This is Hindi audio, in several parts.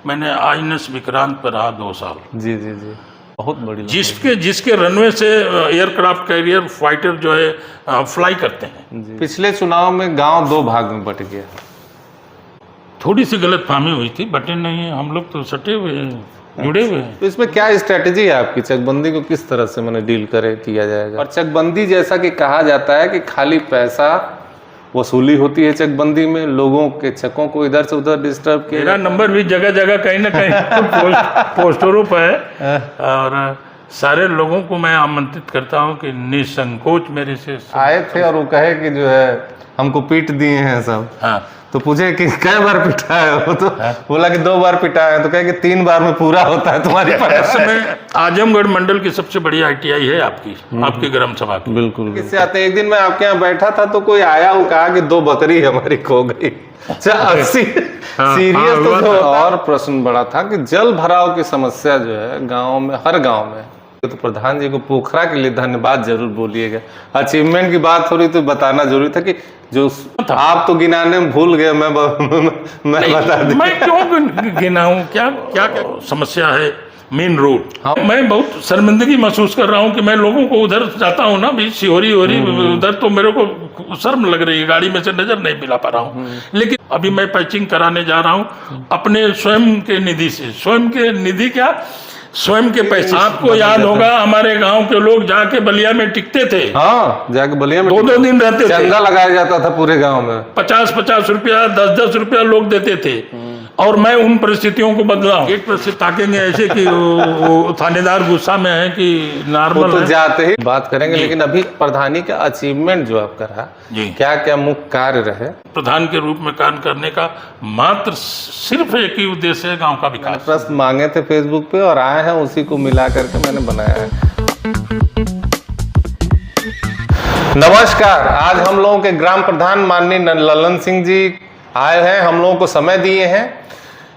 मैंने आईएनएस विक्रांत पर रहा 2 साल। जी जी जी, बहुत बड़ी। जिसके रनवे से एयरक्राफ्ट कैरियर फाइटर जो है फ्लाई करते हैं। पिछले चुनाव में गांव 2 भाग में बट गया। थोड़ी सी गलतफहमी हुई थी, बटे नहीं, हम लोग तो सटे हुए हैं, जुड़े हुए हैं। तो इसमें क्या स्ट्रेटेजी है आपकी? चकबंदी को किस तरह से मैंने डील किया जाएगा? और चकबंदी जैसा कि कहा जाता है कि खाली पैसा वसूली होती है चकबंदी में, लोगों के चकों को इधर से उधर डिस्टर्ब किया। मेरा नंबर भी जगह जगह कहीं ना कहीं पोस्टरों पर है, और सारे लोगों को मैं आमंत्रित करता हूं कि निसंकोच मेरे से आए थे और वो कहे कि जो है हमको पीट दिए हैं सब। हाँ, तो पूछे कि कई बार पिटा है वो, तो बोला कि 2 बार पिटा है। तो कहे कि 3 बार में पूरा होता है तुम्हारी इस समय आजमगढ़ मंडल की सबसे बड़ी आईटीआई है आपकी ग्राम सभा की। बिल्कुल। किससे आते हैं? एक दिन मैं आपके यहाँ बैठा था तो कोई आया, वो कहा कि 2 बकरी हमारी खो गई। सीरियस। तो जो और प्रश्न बड़ा था कि जल भराव की समस्या जो है गाँव में, हर गाँव में, तो प्रधान जी को पोखरा के लिए धन्यवाद जरूर बोलिएगा। अचीवमेंट की बात हो रही तो बताना जरूरी था कि जो आप तो गिनाने में भूल गए, मैं बता दूं। मैं क्यों गिनाऊं? क्या क्या क्या समस्या है? Main road. हाँ। मैं बहुत शर्मिंदगी महसूस कर रहा हूं कि मैं लोगों को उधर जाता हूं ना, भी सिहोरी उधर, तो मेरे को शर्म लग रही है, गाड़ी में से नजर नहीं मिला पा रहा हूं। लेकिन अभी मैं पैचिंग कराने जा रहा हूं अपने स्वयं के निधि से। स्वयं के निधि क्या, स्वयं के पैसे। आपको याद होगा हमारे गांव के लोग जाके बलिया में टिकते थे। हाँ, जाके बलिया में 2-2 दिन रहते थे। चंदा लगाया जाता था पूरे गांव में। 50-50 रुपया, 10-10 रुपया लोग देते थे। और मैं उन परिस्थितियों को बदला हूं। गेट पर से ताकेंगे ऐसे कि वो थानेदार गुस्सा में है कि नॉर्मल तो है। जाते ही बात करेंगे, लेकिन अभी प्रधानी का अचीवमेंट जो आपका रहा, क्या क्या मुख्य कार्य रहे? प्रधान के रूप में कार्य करने का मात्र सिर्फ एक ही उद्देश्य है, गांव का विकास। प्रश्न मांगे थे फेसबुक पे और आए हैं, उसी को मिला करके मैंने बनाया है। नमस्कार, आज हम लोगों के ग्राम प्रधान माननीय ललन सिंह जी आए हैं, हम लोगों को समय दिए हैं।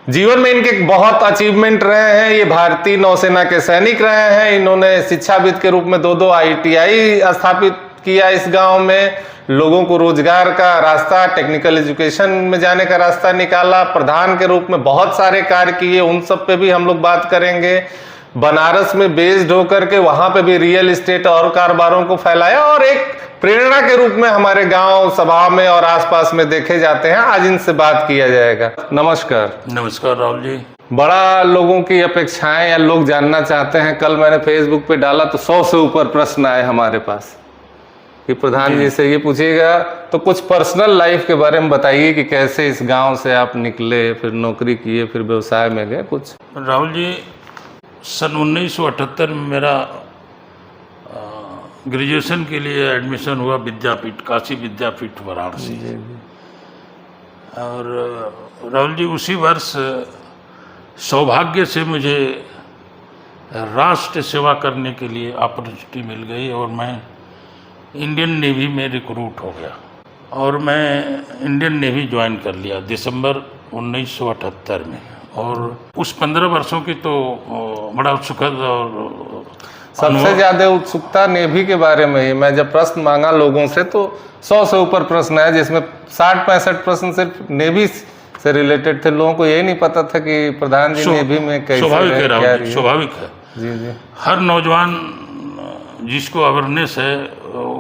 जीवन में इनके बहुत अचीवमेंट रहे हैं। ये भारतीय नौसेना के सैनिक रहे हैं। इन्होंने शिक्षाविद के रूप में 2 आईटीआई स्थापित किया इस गांव में, लोगों को रोजगार का रास्ता, टेक्निकल एजुकेशन में जाने का रास्ता निकाला। प्रधान के रूप में बहुत सारे कार्य किए, उन सब पे भी हम लोग बात करेंगे। बनारस में बेस्ड होकर के वहां पे भी रियल एस्टेट और कारोबारों को फैलाया और एक प्रेरणा के रूप में हमारे गांव सभा में और आसपास में देखे जाते हैं। आज इनसे बात किया जाएगा। नमस्कार। नमस्कार राहुल जी। बड़ा लोगों की अपेक्षाएं या लोग जानना चाहते हैं। कल मैंने फेसबुक पे डाला तो 100 से ऊपर प्रश्न आए हमारे पास कि प्रधान जी से ये पूछिएगा, तो कुछ पर्सनल लाइफ के बारे में बताइए कि कैसे इस गांव से आप निकले, फिर नौकरी किए, फिर व्यवसाय में गए कुछ। राहुल जी, सन 1978 में मेरा ग्रेजुएशन के लिए एडमिशन हुआ विद्यापीठ, काशी विद्यापीठ वाराणसी। और राहुल जी, उसी वर्ष सौभाग्य से मुझे राष्ट्र सेवा करने के लिए अपॉर्चुनिटी मिल गई और मैं इंडियन नेवी में रिक्रूट हो गया और मैं इंडियन नेवी ज्वाइन कर लिया दिसंबर 1978 में। और उस 15 वर्षों की तो बड़ा सुखद और सबसे ज्यादा उत्सुकता नेवी के बारे में ही। मैं जब प्रश्न मांगा लोगों से तो 100 से ऊपर प्रश्न है, जिसमें 60-65 प्रश्न सिर्फ नेवी से रिलेटेड थे। लोगों को ये नहीं पता था कि प्रधान जी नेवी में कैसे। स्वाभाविक है जी जी। हर नौजवान जिसको अवेयरनेस है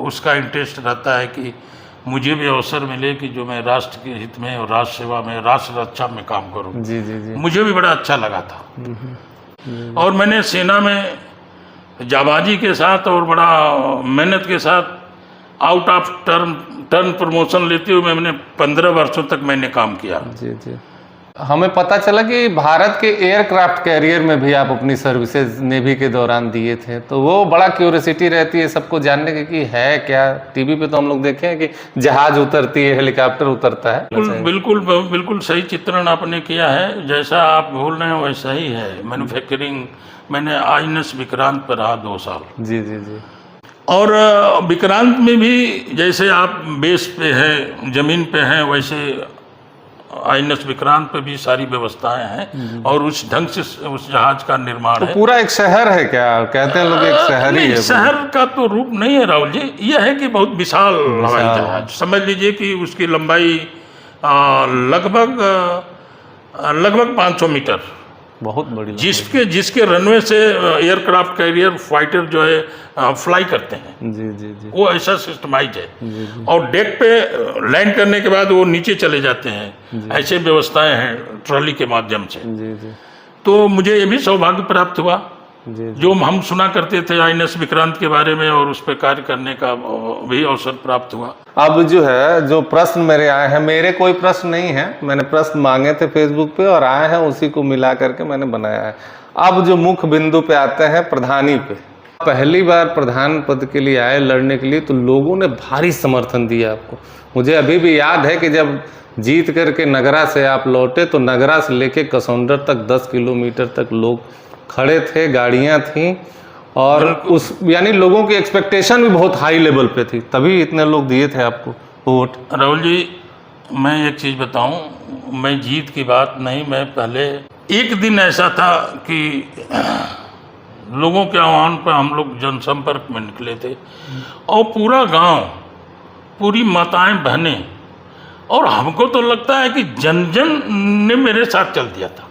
उसका इंटरेस्ट रहता है कि मुझे भी अवसर मिले कि जो मैं राष्ट्र के हित में और राष्ट्र सेवा में, राष्ट्र रक्षा में काम करूं। जी जी जी। मुझे भी बड़ा अच्छा लगा था और मैंने सेना में जाबाजी के साथ और बड़ा मेहनत के साथ आउट ऑफ टर्न प्रमोशन लेते हुए मैंने 15 वर्षों तक मैंने काम किया। जी जी। हमें पता चला कि भारत के एयरक्राफ्ट कैरियर में भी आप अपनी सर्विसेज नेवी के दौरान दिए थे, तो वो बड़ा क्यूरियोसिटी रहती है सबको जानने की कि है क्या। टीवी पे तो हम लोग देखे हैं कि जहाज उतरती है, हेलीकॉप्टर उतरता है। बिल्कुल सही चित्रण आपने किया है। जैसा आप बोल रहे हैं वैसा ही है। मैन्युफैक्चरिंग, मैंने आईएनएस विक्रांत पर रहा 2 साल। जी जी जी। और विक्रांत में भी जैसे आप बेस पे हैं, जमीन पे हैं, वैसे आईएनएस विक्रांत पे भी सारी व्यवस्थाएं हैं और उस ढंग से उस जहाज का निर्माण तो है। पूरा एक शहर है क्या? कहते हैं लोग एक शहर ही है। शहर का तो रूप नहीं है राहुल जी, यह है कि बहुत विशाल हवाई जहाज। समझ लीजिए कि उसकी लंबाई लगभग लगभग 500 मीटर, बहुत बड़ी। जिसके रनवे से एयरक्राफ्ट कैरियर फाइटर जो है फ्लाई करते हैं। जी जी जी। वो ऐसा सिस्टमाइज है। जी जी। और डेक पे लैंड करने के बाद वो नीचे चले जाते हैं, ऐसे व्यवस्थाएं हैं ट्रॉली के माध्यम से। जी जी। तो मुझे ये भी सौभाग्य प्राप्त हुआ। जी। जो हम सुना करते थे INS विक्रांत के बारे में, और उस पर कार्य करने का भी अवसर प्राप्त हुआ। अब जो है, जो प्रश्न मेरे आए हैं, मेरे कोई प्रश्न नहीं है, मैंने प्रश्न मांगे थे फेसबुक पे और आए हैं, उसी को मिला करके मैंने बनाया है। अब जो मुख्य बिंदु पे आते हैं, प्रधानी पे। पहली बार प्रधान पद के लिए आए लड़ने के लिए, तो लोगों ने भारी समर्थन दिया आपको। मुझे अभी भी याद है कि जब जीत करके नगरा से आप लौटे, तो नगरा से लेके कसौंडर तक 10 किलोमीटर तक लोग खड़े थे, गाड़ियां थीं, और उस यानी लोगों की एक्सपेक्टेशन भी बहुत हाई लेवल पे थी, तभी इतने लोग दिए थे आपको वोट। राहुल जी, मैं एक चीज़ बताऊं, मैं जीत की बात नहीं, मैं पहले एक दिन ऐसा था कि लोगों के आह्वान पर हम लोग जनसंपर्क में निकले थे, और पूरा गांव, पूरी माताएं बहनें, और हमको तो लगता है कि जन जन ने मेरे साथ चल दिया था।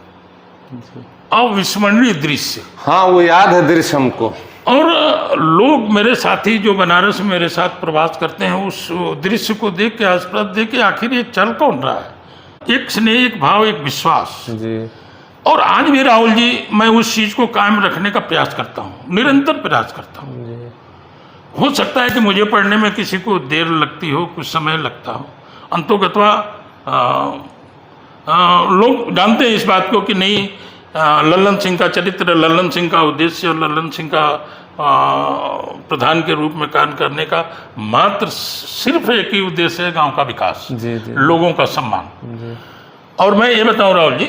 अविस्मरणीय दृश्य। हाँ, वो याद है दृश्य हमको। और लोग, मेरे साथी जो बनारस में मेरे साथ प्रवास करते हैं, उस दृश्य को देख के, आस्पद देख के, आखिर ये चल कौन रहा है। एक स्नेह, एक भाव, एक विश्वास जी। और आज भी राहुल जी, मैं उस चीज़ को कायम रखने का प्रयास करता हूँ, निरंतर प्रयास करता हूँ। हो सकता है कि मुझे पढ़ने में किसी को देर लगती हो, कुछ समय लगता हो, अंतोगत्वा लोग जानते हैं इस बात को कि नहीं, लल्लन सिंह का चरित्र, लल्लन सिंह का उद्देश्य और लल्लन सिंह का प्रधान के रूप में कार्य करने का मात्र सिर्फ एक ही उद्देश्य है, गांव का विकास, जी जी। लोगों का सम्मान। जी। और मैं ये बताऊं राहुल जी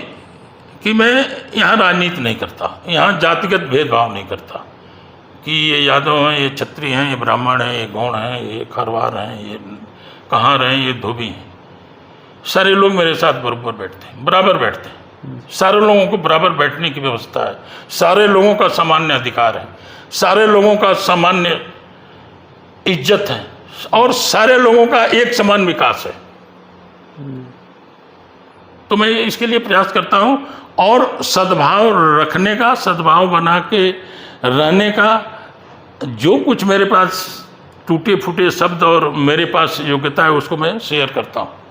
कि मैं यहाँ राजनीति नहीं करता, यहाँ जातिगत भेदभाव नहीं करता कि ये यादव हैं, ये क्षत्रिय हैं, ये ब्राह्मण हैं, ये गौड़ हैं, ये खरवार हैं, ये कहाँ रहे, ये धोबी हैं। सारे लोग मेरे साथ बराबर बैठते हैं, बराबर बैठते हैं। सारे लोगों को बराबर बैठने की व्यवस्था है, सारे लोगों का सामान्य अधिकार है, सारे लोगों का सामान्य इज्जत है, और सारे लोगों का एक समान विकास है। तो मैं इसके लिए प्रयास करता हूं, और सद्भाव रखने का, सद्भाव बना के रहने का, जो कुछ मेरे पास टूटे फूटे शब्द और मेरे पास योग्यता है, उसको मैं शेयर करता हूं।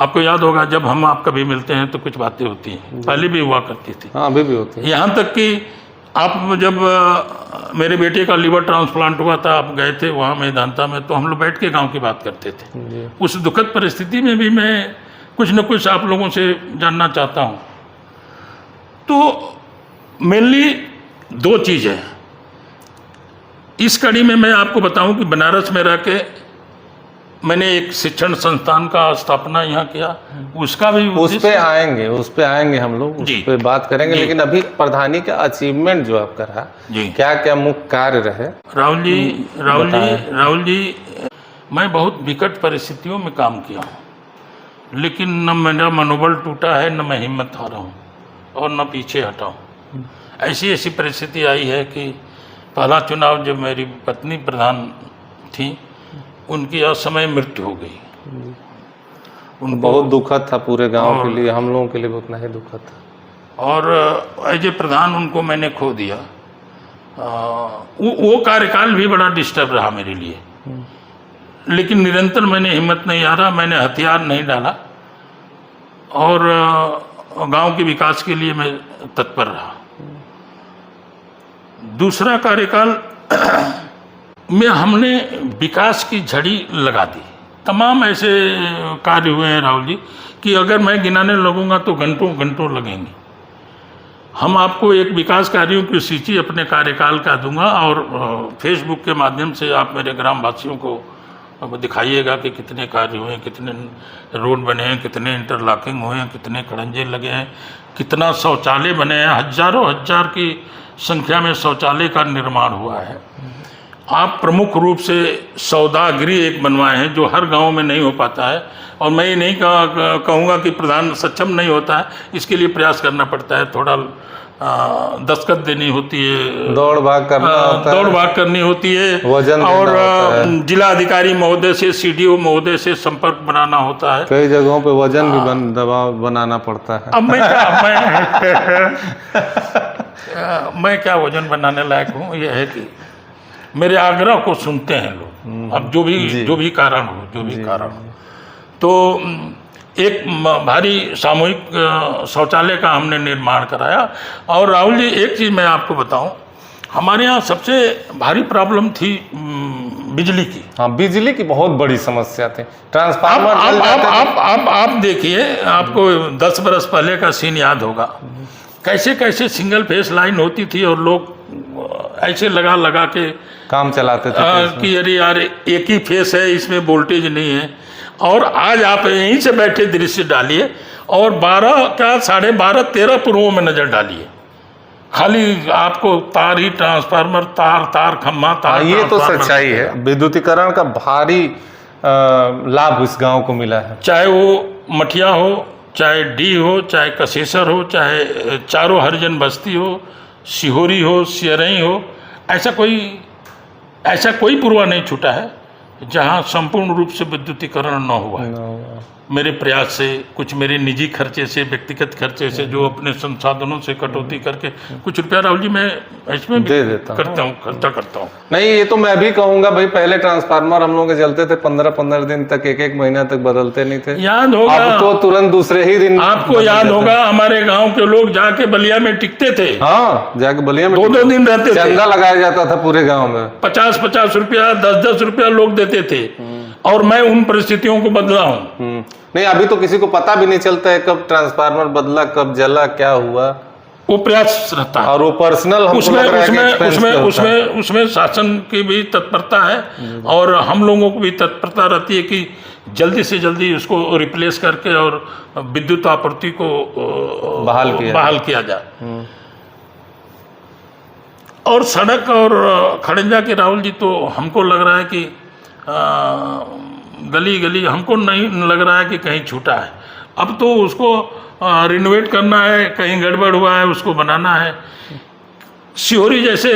आपको याद होगा, जब हम आप कभी मिलते हैं तो कुछ बातें होती हैं, पहले भी हुआ करती थी। हाँ, अभी भी होती है। यहाँ तक कि आप जब मेरे बेटे का लीवर ट्रांसप्लांट हुआ था, आप गए थे वहाँ मैदानता में, तो हम लोग बैठ के गांव की बात करते थे। उस दुखद परिस्थिति में भी मैं कुछ न कुछ आप लोगों से जानना चाहता हूँ। तो मेनली दो चीज़ है इस कड़ी में। मैं आपको बताऊं कि बनारस में रह के मैंने एक शिक्षण संस्थान का स्थापना यहाँ किया, उसका भी उस पे आएंगे हम लोग, उस पे बात करेंगे। लेकिन अभी प्रधानी का अचीवमेंट जो आपका रहा, क्या क्या मुख्य कार्य रहे? राहुल जी, मैं बहुत विकट परिस्थितियों में काम किया हूँ, लेकिन न मेरा मनोबल टूटा है, न मैं हिम्मत हारा हूँ, और न पीछे हटा हूँ। ऐसी परिस्थिति आई है कि पहला चुनाव जब मेरी पत्नी प्रधान थी, उनकी असमय मृत्यु हो गई। उनको बहुत दुखद था, पूरे गांव के लिए, हम लोगों के लिए उतना ही दुखद था। और एज ए प्रधान उनको मैंने खो दिया। वो कार्यकाल भी बड़ा डिस्टर्ब रहा मेरे लिए, लेकिन निरंतर मैंने हिम्मत नहीं हारा, मैंने हथियार नहीं डाला, और गांव के विकास के लिए मैं तत्पर रहा। दूसरा कार्यकाल में हमने विकास की झड़ी लगा दी। तमाम ऐसे कार्य हुए हैं राहुल जी कि अगर मैं गिनाने लगूंगा तो घंटों घंटों लगेंगे। हम आपको एक विकास कार्यों की सूची अपने कार्यकाल का दूंगा, और फेसबुक के माध्यम से आप मेरे ग्रामवासियों को दिखाइएगा कि कितने कार्य हुए हैं, कितने रोड बने हैं, कितने इंटरलॉकिंग हुए हैं, कितने खड़ंजे लगे हैं, कितना शौचालय बने हैं। हजारों हजार की संख्या में शौचालय का निर्माण हुआ है। आप प्रमुख रूप से सौदागृह एक बनवाए हैं जो हर गांव में नहीं हो पाता है, और मैं ये नहीं कहूँगा कि प्रधान सक्षम नहीं होता है, इसके लिए प्रयास करना पड़ता है, थोड़ा दस्तखत देनी होती है, दौड़ भाग करना होता है, दौड़ भाग करनी होती है, वजन और जिला अधिकारी महोदय से, CDO महोदय से संपर्क बनाना होता है। कई जगहों पे वजन भी दबाव बनाना पड़ता है। अब मैं क्या वजन बनाने लायक हूँ, यह है कि मेरे आग्रह को सुनते हैं लोग, अब जो भी कारण हो, तो एक भारी सामूहिक शौचालय का हमने निर्माण कराया। और राहुल जी, एक चीज़ मैं आपको बताऊं, हमारे यहाँ सबसे भारी प्रॉब्लम थी बिजली की। हाँ, बिजली की बहुत बड़ी समस्या थी। ट्रांसफार्मर आप देखिए, आपको 10 बरस पहले का सीन याद होगा, कैसे कैसे सिंगल फेस लाइन होती थी और लोग ऐसे लगा के काम चलाते थे कि अरे यार एक ही फेस है, इसमें वोल्टेज नहीं है। और आज आप यहीं से बैठे दृश्य डालिए और 12 क्या 12:30 13 पुरों में नजर डालिए, खाली आपको तार ही ट्रांसफार्मर, तार खम्मा, तार। ये तो सच्चाई है, विद्युतीकरण का भारी लाभ इस गांव को मिला है। चाहे वो मठिया हो, चाहे डी हो, चाहे कसेसर हो, चाहे चारों हरिजन बस्ती हो, सिहोरी हो, सियरई हो, ऐसा कोई पुरवा नहीं छूटा है जहां संपूर्ण रूप से विद्युतीकरण न हुआ है। मेरे प्रयास से, कुछ मेरे निजी खर्चे से, व्यक्तिगत खर्चे से, जो अपने संसाधनों से कटौती करके कुछ रुपया राहुल जी मैं इसमें भी खर्चा करता हूँ। नहीं, ये तो मैं भी कहूंगा भाई, पहले ट्रांसफार्मर हम लोग के चलते थे 15-15 दिन तक, एक महीना तक बदलते नहीं थे। याद होगा, अब तो तुरंत दूसरे ही दिन। आपको याद होगा हमारे गाँव के लोग जाके बलिया में टिकते थे। हाँ, जाके बलिया में 2-2 दिन रहते थे, चंदा लगाया जाता था पूरे गाँव में, 50-50 रुपया, 10-10 रुपया लोग देते थे। और मैं उन परिस्थितियों को बदला हूँ। नहीं, अभी तो किसी को पता भी नहीं चलता है कब ट्रांसफार्मर बदला, कब जला, क्या हुआ। वो प्रयास रहता है और वो पर्सनल उसमें शासन की भी तत्परता है और हम लोगों को भी तत्परता रहती है कि जल्दी से जल्दी उसको रिप्लेस करके और विद्युत आपूर्ति को बहाल किया जाए। और सड़क और खड़ंजा के राहुल जी, तो हमको लग रहा है कि गली गली हमको नहीं लग रहा है कि कहीं छूटा है। अब तो उसको रिनोवेट करना है, कहीं गड़बड़ हुआ है उसको बनाना है। सिहोरी जैसे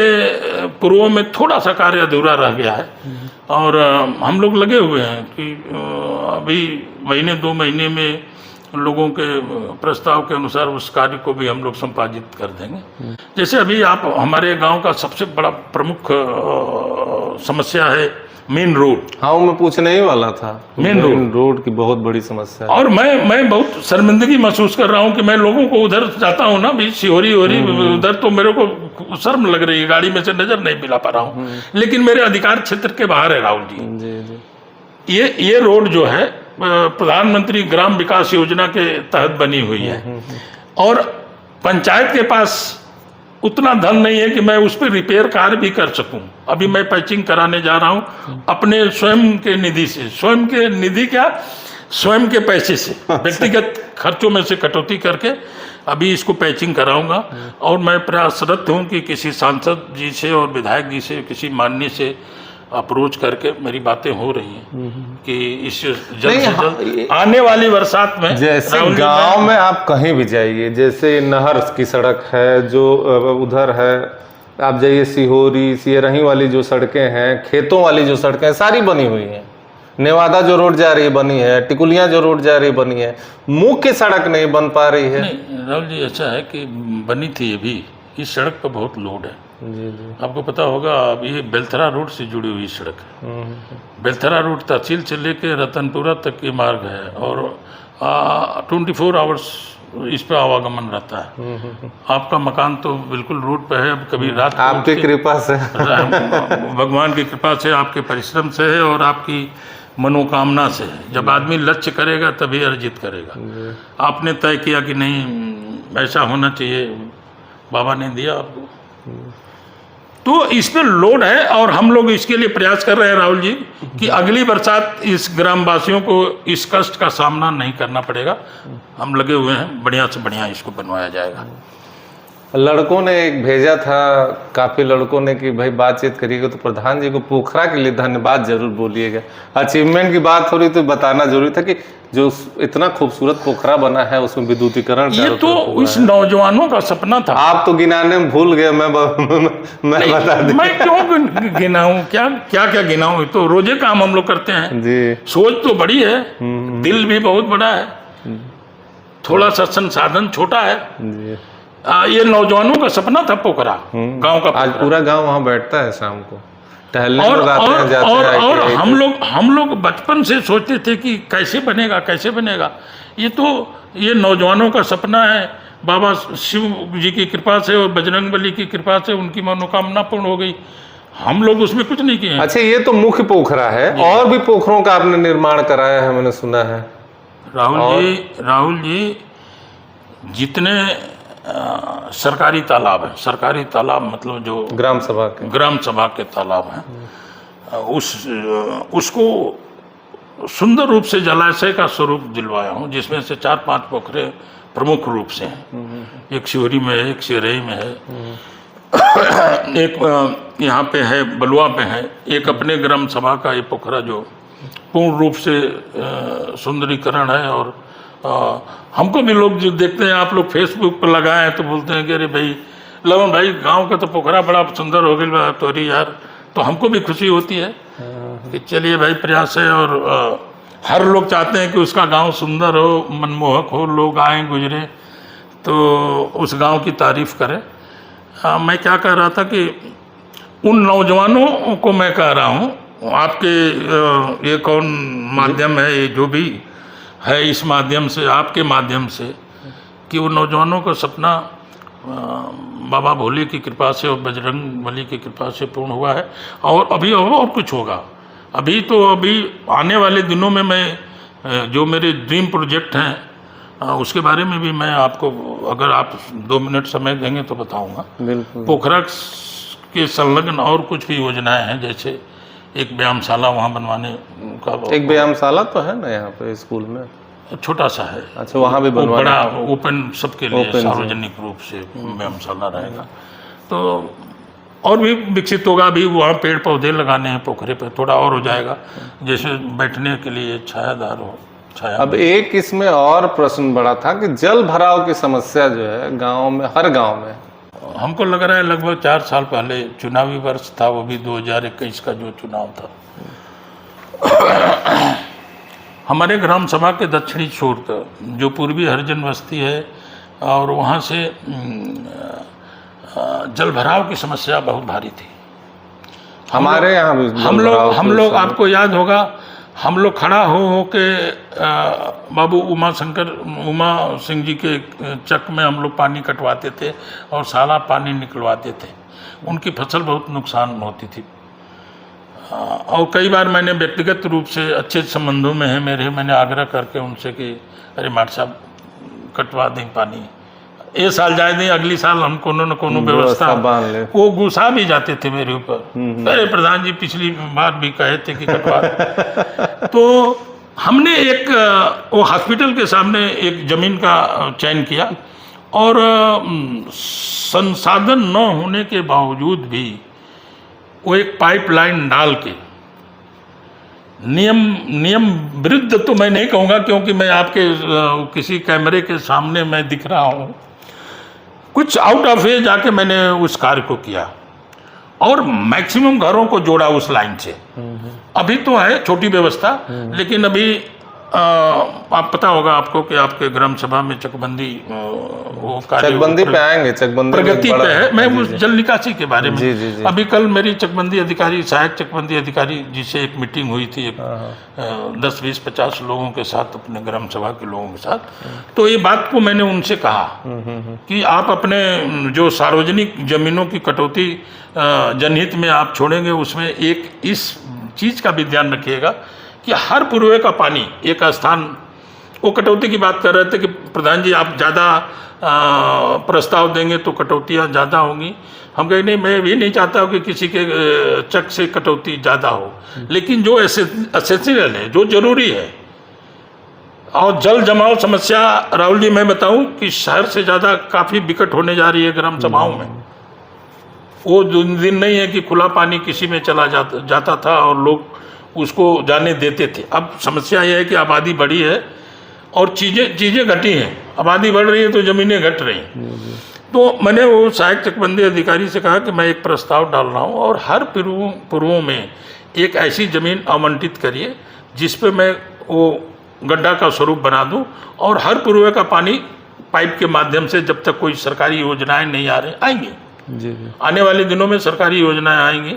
पूर्वों में थोड़ा सा कार्य अधूरा रह गया है और हम लोग लगे हुए हैं कि अभी 1-2 महीने में लोगों के प्रस्ताव के अनुसार उस कार्य को भी हम लोग संपादित कर देंगे। जैसे अभी आप, हमारे गांव का सबसे बड़ा प्रमुख समस्या है मेन रोड। हाँ, मैं पूछने ही वाला था, मेन रोड की बहुत बड़ी समस्या है। और मैं बहुत शर्मिंदगी महसूस कर रहा हूँ कि मैं लोगों को उधर जाता हूँ ना भी, सिहोरी उधर, तो मेरे को शर्म लग रही है, गाड़ी में से नजर नहीं मिला पा रहा हूँ, लेकिन मेरे अधिकार क्षेत्र के बाहर है राहुल जी। ये रोड जो है प्रधानमंत्री ग्राम विकास योजना के तहत बनी हुई है और पंचायत के पास उतना धन नहीं है कि मैं उस पर रिपेयर कार्य भी कर सकूं। अभी मैं पैचिंग कराने जा रहा हूं अपने स्वयं के निधि से, स्वयं के पैसे से, व्यक्तिगत खर्चों में से कटौती करके अभी इसको पैचिंग कराऊंगा। और मैं प्रयासरत हूं कि किसी सांसद जी से और विधायक जी से, किसी माननीय से अप्रोच करके मेरी बातें हो रही हैं कि इस जल्द से जल्द आने वाली बरसात में, जैसे गांव में आप कहीं भी जाइए, जैसे नहर की सड़क है जो उधर है, आप जाइए सिहोरी, सियरही वाली जो सड़कें हैं, खेतों वाली जो सड़कें हैं, सारी बनी हुई हैं। नेवादा जो रोड जा रही है बनी है, टिकुलिया जो रोड जा रही बनी है, मुख्य सड़क नहीं बन पा रही है। नहीं राहुल जी, ऐसा है कि बनी थी, अभी इस सड़क पर बहुत लोड है। जी। आपको पता होगा, अब ये बेलथरा रोड से जुड़ी हुई सड़क है। बेलथरा रोड तहसील से लेके रतनपुरा तक की मार्ग है और 24 आवर्स इस पे आवागमन रहता है। आपका मकान तो बिल्कुल रोड पे है। अब कभी रात को आपकी कृपा से भगवान की कृपा से, आपके परिश्रम से है और आपकी मनोकामना से है। जब आदमी लक्ष्य करेगा तभी अर्जित करेगा। आपने तय किया कि नहीं ऐसा होना चाहिए, बाबा ने दिया आपको, तो इस पर लोड है और हम लोग इसके लिए प्रयास कर रहे हैं राहुल जी कि अगली बरसात इस ग्रामवासियों को इस कष्ट का सामना नहीं करना पड़ेगा। हम लगे हुए हैं, बढ़िया से बढ़िया इसको बनवाया जाएगा। लड़कों ने एक भेजा था, काफी लड़कों ने कि भाई बातचीत करिएगा तो प्रधान जी को पोखरा के लिए धन्यवाद जरूर बोलिएगा। अचीवमेंट की बात हो रही तो बताना जरूरी था कि जो इतना खूबसूरत पोखरा बना है उसमें विद्युतीकरण ये तो इस नौजवानों का सपना था। आप तो गिनाने में भूल गए, मैं बता दूं। मैं क्यों गिनाऊं, क्या क्या क्या गिनाऊं, तो रोजे काम हम लोग करते हैं जी। सोच तो बड़ी है, दिल भी बहुत बड़ा है, थोड़ा सा संसाधन छोटा है जी। ये नौजवानों का सपना था पोखरा, गांव का आज पूरा गांव वहां बैठता है शाम को टहलने और लोग आते हैं, जाते हैं। और हम लोग बचपन से सोचते थे कि कैसे बनेगा कैसे बनेगा। ये नौजवानों का सपना है। बाबा शिव जी की कृपा से और बजरंगबली की कृपा से उनकी मनोकामना पूर्ण हो गई। हम लोग उसमें कुछ नहीं किए। अच्छा, ये तो मुख्य पोखरा है, और भी पोखरों का आपने निर्माण कराया है मैंने सुना है। राहुल जी जितने सरकारी तालाब है, सरकारी तालाब मतलब जो ग्राम सभा के तालाब हैं, उसको सुंदर रूप से जलाशय का स्वरूप दिलवाया हूँ, जिसमें से 4-5 पोखरे प्रमुख रूप से हैं। एक शिवरी में है, एक सिरई में है, एक यहाँ पे है, बलुआ पे है, एक अपने ग्राम सभा का ये पोखरा जो पूर्ण रूप से सुंदरीकरण है। और हमको भी लोग जो देखते हैं, आप लोग फेसबुक पर लगाए हैं तो बोलते हैं कि अरे भाई लवन भाई गांव का तो पोखरा बड़ा सुंदर हो गया तो अरे यार, तो हमको भी खुशी होती है कि चलिए भाई प्रयास है। और हर लोग चाहते हैं कि उसका गांव सुंदर हो, मनमोहक हो, लोग आए गुजरे तो उस गांव की तारीफ करें। मैं क्या कह रहा था कि उन नौजवानों को मैं कह रहा हूँ, आपके ये कौन माध्यम है, ये जो भी है, इस माध्यम से, आपके माध्यम से, कि वो नौजवानों का सपना बाबा भोले की कृपा से और बजरंग बली की कृपा से पूर्ण हुआ है। और अभी और कुछ होगा। अभी आने वाले दिनों में मैं जो मेरे ड्रीम प्रोजेक्ट हैं उसके बारे में भी मैं आपको, अगर आप 2 मिनट समय देंगे तो बताऊंगा। बिल्कुल। पोखरा के संलग्न और कुछ भी योजनाएं हैं, जैसे एक व्यायामशाला वहाँ बनवाने का। एक व्यायामशाला तो है ना यहाँ पे स्कूल में, छोटा सा है। अच्छा, वहाँ भी बनवाना, बड़ा ओपन सबके लिए सार्वजनिक रूप से व्यायामशाला रहेगा तो और भी विकसित होगा। अभी वहाँ पेड़ पौधे लगाने हैं पोखरे पे, थोड़ा और हो जाएगा, जैसे बैठने के लिए छायादार हो। अब एक इसमें और प्रश्न बड़ा था कि जल भराव की समस्या जो है गाँव में, हर गाँव में, हमको लग रहा है लगभग 4 साल पहले चुनावी वर्ष था, वो भी 2021 का जो चुनाव था, हमारे ग्राम सभा के दक्षिणी छोर जो पूर्वी हरिजन बस्ती है, और वहाँ से जल भराव की समस्या बहुत भारी थी। हमारे यहाँ भी हम लोग आपको याद होगा, हम लोग खड़ा हो के बाबू उमा सिंह जी के चक में हम लोग पानी कटवाते थे और सारा पानी निकलवाते थे। उनकी फसल बहुत नुकसान होती थी। और कई बार मैंने व्यक्तिगत रूप से, अच्छे संबंधों में है मेरे, मैंने आग्रह करके उनसे कि अरे माट साहब कटवा दें पानी, ये साल जाए नहीं, अगली साल हम कोनो न कोनो व्यवस्था। वो गुस्सा भी जाते थे मेरे ऊपर, अरे प्रधान जी पिछली बार भी कहे थे कि कटवा तो हमने एक वो हॉस्पिटल के सामने एक जमीन का चयन किया, और संसाधन न होने के बावजूद भी वो एक पाइपलाइन डाल के, नियम विरुद्ध तो मैं नहीं कहूँगा, क्योंकि मैं आपके किसी कैमरे के सामने मैं दिख रहा हूँ, कुछ आउट ऑफ वे जाके मैंने उस कार्य को किया और मैक्सिमम घरों को जोड़ा उस लाइन से। अभी तो है छोटी व्यवस्था, लेकिन अभी आप पता होगा आपको कि आपके ग्राम सभा में चकबंदी वो चकबंदी पे आएंगे, चकबंदी प्रगति पे है। मैं उस जल निकासी के बारे में जी। अभी कल मेरी चकबंदी अधिकारी, सहायक चकबंदी अधिकारी जी से एक मीटिंग हुई थी, 10, 20, 50 लोगों के साथ, अपने ग्राम सभा के लोगों के साथ। तो ये बात को मैंने उनसे कहा कि आप अपने जो सार्वजनिक जमीनों की कटौती जनहित में आप छोड़ेंगे, उसमें एक इस चीज का भी ध्यान रखिएगा कि हर पूर्वे का पानी एक स्थान, वो कटौती की बात कर रहे थे कि प्रधान जी आप ज़्यादा प्रस्ताव देंगे तो कटौतियाँ ज़्यादा होंगी। हम कहें नहीं, मैं भी नहीं चाहता हूँ कि किसी के चक से कटौती ज़्यादा हो, लेकिन जो एसेंशियल है, जो जरूरी है, और जल जमाव समस्या राहुल जी मैं बताऊं कि शहर से ज़्यादा काफ़ी विकट होने जा रही है ग्राम सभाओं में। वो दिन नहीं है कि खुला पानी किसी में चला जाता था और लोग उसको जाने देते थे। अब समस्या यह है कि आबादी बढ़ी है और चीज़ें घटी हैं। आबादी बढ़ रही है तो ज़मीनें घट रही हैं। तो मैंने वो सहायक चकबंदी अधिकारी से कहा कि मैं एक प्रस्ताव डाल रहा हूँ और हर पुरवों में एक ऐसी ज़मीन आवंटित करिए जिस पे मैं वो गड्ढा का स्वरूप बना दूं और हर पुरवे का पानी पाइप के माध्यम से, जब तक कोई सरकारी योजनाएं नहीं आ रही आएंगी। जी। आने वाले दिनों में सरकारी योजनाएं आएंगी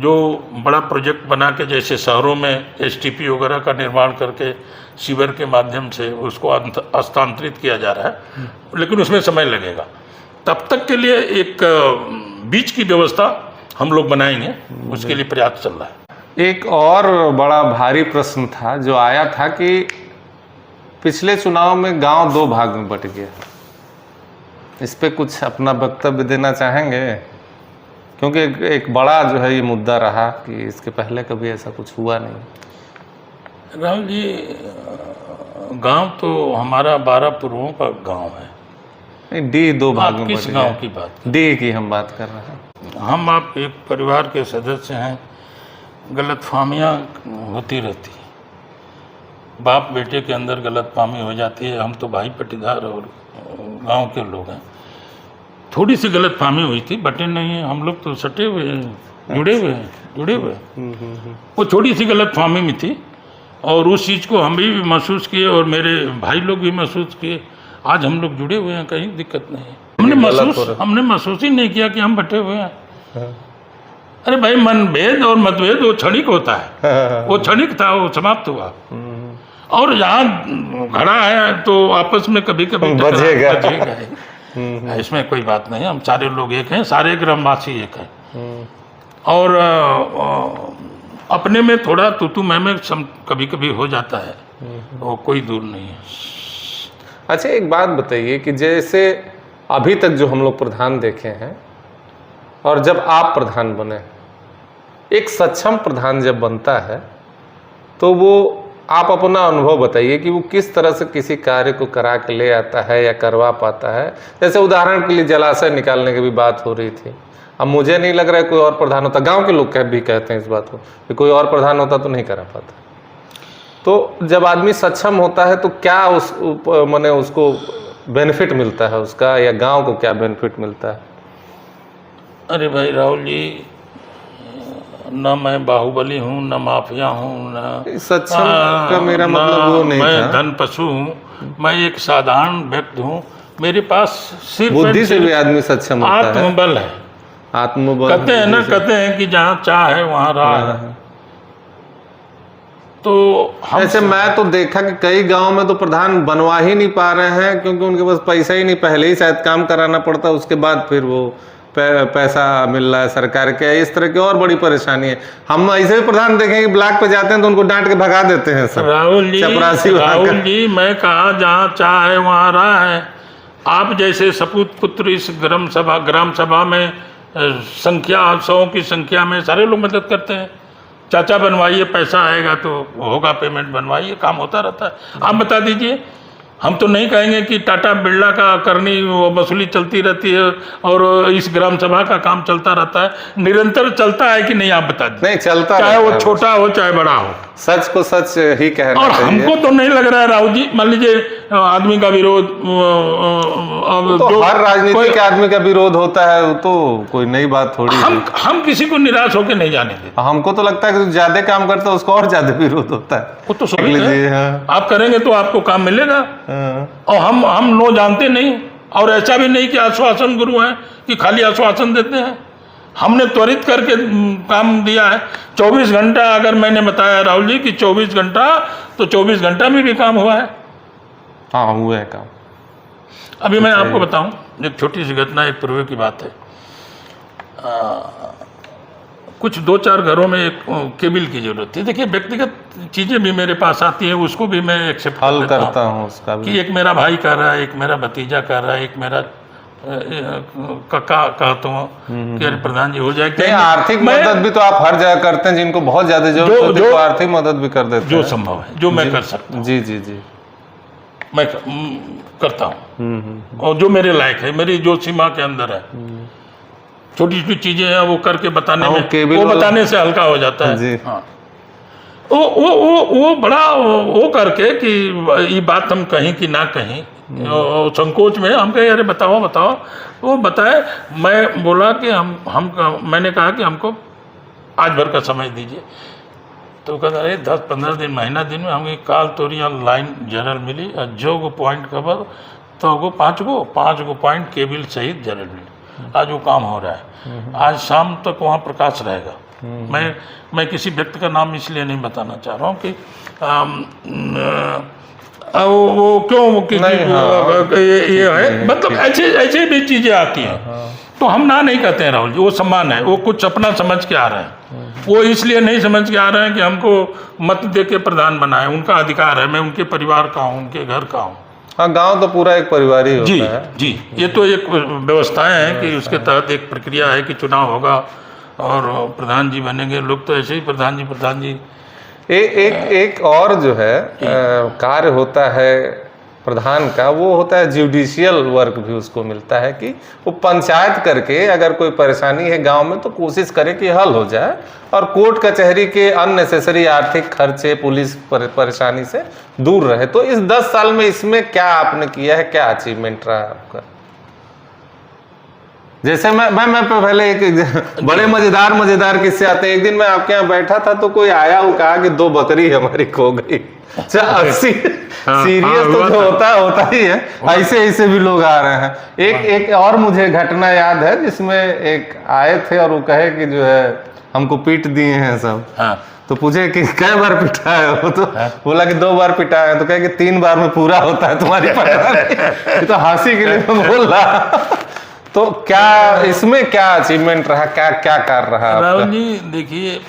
जो बड़ा प्रोजेक्ट बना के, जैसे शहरों में एसटीपी वगैरह का निर्माण करके सीवर के माध्यम से उसको हस्तांतरित किया जा रहा है, लेकिन उसमें समय लगेगा। तब तक के लिए एक बीज की व्यवस्था हम लोग बनाएंगे, उसके लिए प्रयास चल रहा है। एक और बड़ा भारी प्रश्न था जो आया था कि पिछले चुनाव में गांव 2 भाग में बट गया। इस पे कुछ अपना वक्तव्य देना चाहेंगे? क्योंकि एक बड़ा जो है ये मुद्दा रहा कि इसके पहले कभी ऐसा कुछ हुआ नहीं। राहुल जी, गांव तो हमारा 12 पुरवों का गांव है। नहीं, डी 2 भाग में किस बट गांव गया। की बात? डी की हम बात कर रहे हैं। हम आप एक परिवार के सदस्य हैं, गलतफहमियाँ होती रहती हैं, बाप बेटे के अंदर गलतफहमी हो जाती है। हम तो भाई पटीदार और गांव के लोग हैं। थोड़ी सी गलतफहमी हुई थी, बटे नहीं है, हम लोग तो सटे हुए हैं, जुड़े हुए हैं। वो थोड़ी सी गलतफहमी में थी और उस चीज़ को हम भी महसूस किए और मेरे भाई लोग भी महसूस किए। आज हम लोग जुड़े हुए हैं, कहीं दिक्कत नहीं है। हमने महसूस ही नहीं किया कि हम बटे हुए हैं। अरे भाई, मनभेद और मतभेद वो क्षणिक होता है, वो क्षणिक था, वो समाप्त हुआ। और यहाँ घड़ा है तो आपस में कभी कभी बजेगा। इसमें कोई बात नहीं है। हम सारे लोग एक हैं, सारे ग्रामवासी एक हैं। और अपने में थोड़ा तू मैं कभी कभी हो जाता है, वो कोई दूर नहीं है। अच्छा, एक बात बताइए कि जैसे अभी तक जो हम लोग प्रधान देखे हैं और जब आप प्रधान बने, एक सक्षम प्रधान जब बनता है तो वो आप अपना अनुभव बताइए कि वो किस तरह से किसी कार्य को करा के ले आता है या करवा पाता है। जैसे उदाहरण के लिए जलाशय निकालने की भी बात हो रही थी। अब मुझे नहीं लग रहा है कोई और प्रधान होता, गांव के लोग भी कहते हैं इस बात को कि कोई और प्रधान होता तो नहीं करा पाता। तो जब आदमी सक्षम होता है तो क्या माने उसको बेनिफिट मिलता है उसका, या गांव को क्या बेनिफिट मिलता है? अरे भाई राहुल जी, न मैं बाहुबली हूँ, न माफिया हूँ, न सक्षम का मेरा मतलब वो नहीं था। मैं धन पशु हूँ, मैं एक साधारण व्यक्ति हूँ। मेरे पास सिर्फ बुद्धि से भी आदमी सक्षम होता है। आत्मबल है। आत्मबल कहते हैं कि जहाँ चाह है वहाँ राह है। तो ऐसे मैं तो देखा कि कई गांव में तो प्रधान बनवा ही नहीं पा रहे हैं क्योंकि उनके पास पैसा ही नहीं। पहले ही शायद काम कराना पड़ता है, उसके बाद फिर वो पैसा मिल रहा है सरकार के। इस तरह की और बड़ी परेशानी है। हम ऐसे भी प्रधान देखें कि ब्लॉक पे जाते हैं तो उनको डांट के भगा देते हैं सब। राहुल जी मैं कहा जहाँ चाह है वहाँ राह है। आप जैसे सपूत पुत्र इस ग्राम सभा में संख्या 100 की संख्या में सारे लोग मदद करते हैं। चाचा बनवाइए, पैसा आएगा तो होगा, पेमेंट बनवाइए, काम होता रहता है। आप बता दीजिए, हम तो नहीं कहेंगे कि टाटा बिरला का करनी वसूली चलती रहती है और इस ग्राम सभा का काम चलता रहता है। निरंतर चलता है कि नहीं, आप बता दीजिए। नहीं चलता, चाहे वो छोटा हो चाहे बड़ा हो, सच को सच ही कहना और चाहिए। हमको तो नहीं लग रहा है राहुल जी, मान लीजिए आदमी का विरोध, तो हर राजनीतिक आदमी का विरोध होता है, वो तो कोई नई बात थोड़ी। हम किसी को निराश होकर नहीं जाने देते। हमको तो लगता है कि ज्यादा काम करता है उसको और ज्यादा विरोध होता है। वो तो सही है। आप करेंगे तो आपको काम मिलेगा। और हम नो जानते नहीं, और ऐसा भी नहीं कि आश्वासन गुरु हैं कि खाली आश्वासन देते हैं। हमने त्वरित करके काम दिया है। 24 घंटा अगर मैंने बताया राहुल जी कि 24 घंटा, तो 24 घंटा में भी काम हुआ है। हाँ, हुआ है काम। अभी मैं आपको बताऊं, एक छोटी सी घटना, एक पूर्व की बात है। कुछ 2-4 घरों में एक केबिल की जरूरत थी। देखिए, व्यक्तिगत चीज़ें भी मेरे पास आती हैं, उसको भी मैं एक्सेप्ट हल करता हूँ उसका भी। कि एक मेरा भाई कर रहा है, एक मेरा भतीजा कर रहा है, एक मेरा काका कहता हूँ कि अरे प्रधान जी हो जाए। आर्थिक मदद भी तो आप हर जगह करते हैं, जिनको बहुत ज्यादा जरूरत होती है तो आर्थिक मदद भी कर देते हैं। जो संभव है, जो मैं कर सकता हूँ। जी जी जी। मैं करता हूँ, और जो मेरे लायक है, मेरी जो सीमा के अंदर है, छोटी छोटी चीजें हैं वो करके बताने में, वो बताने से हल्का हो जाता है जी। हाँ, वो बड़ा वो करके कि ये बात हम कहीं कि ना कहीं, संकोच में हम कहे अरे बताओ बताओ, वो बताए। मैं बोला कि मैंने कहा कि हमको आज भर का समय दीजिए। तो कहता अरे 10-15 दिन महीना दिन में हमें काल तोरी लाइन जरल मिली, और जो गो पॉइंट खबर तो वो 5 गो पॉइंट केबल सहित जरल मिली। आज वो काम हो रहा है, आज शाम तक वहाँ प्रकाश रहेगा। मैं किसी व्यक्ति का नाम इसलिए नहीं बताना चाह रहा हूँ कि वो क्यों ये है, मतलब ऐसे भी चीज़ें आती हैं। तो हम ना नहीं कहते हैं राहुल जी, वो सम्मान है, वो कुछ अपना समझ के आ रहे हैं, वो इसलिए नहीं समझ के आ रहे हैं कि हमको मत दे के प्रधान बनाए, उनका अधिकार है, मैं उनके परिवार का हूँ, उनके घर का हूँ। हाँ, गांव तो पूरा एक परिवार ही होता है। जी, ये तो एक व्यवस्थाएं हैं कि उसके तहत एक प्रक्रिया है कि चुनाव होगा और प्रधान जी बनेंगे। लोग तो ऐसे ही प्रधान जी एक और जो है कार्य होता है प्रधान का, वो होता है जुडिशियल वर्क भी उसको मिलता है कि वो पंचायत करके अगर कोई परेशानी है गांव में तो कोशिश करे कि हल हो जाए, और कोर्ट कचहरी के अननेसेसरी आर्थिक खर्चे, पुलिस परेशानी से दूर रहे। तो इस 10 साल में इसमें क्या आपने किया है, क्या अचीवमेंट रहा है आपका? जैसे मैं पहले एक बड़े मजेदार किस्से आते हैं। एक दिन मैं आपके यहाँ बैठा था तो कोई आया, वो कहा कि 2 बकरी हमारी खो गई। सीरियस तो जो होता ही है, ऐसे भी लोग आ रहे हैं। एक और मुझे घटना याद है जिसमें एक आए थे और वो कहे कि जो है हमको पीट दिए हैं सब। तो पूछे कि कई बार पिटा है वो, तो बोला कि 2 बार पिटा है। तो कहे कि 3 बार में पूरा होता है तुम्हारी परेशानी। तो हंसी के लिए बोल रहा। तो क्या इसमें क्या अचीवमेंट रहा, क्या कर रहा है राहुल जी? देखिए,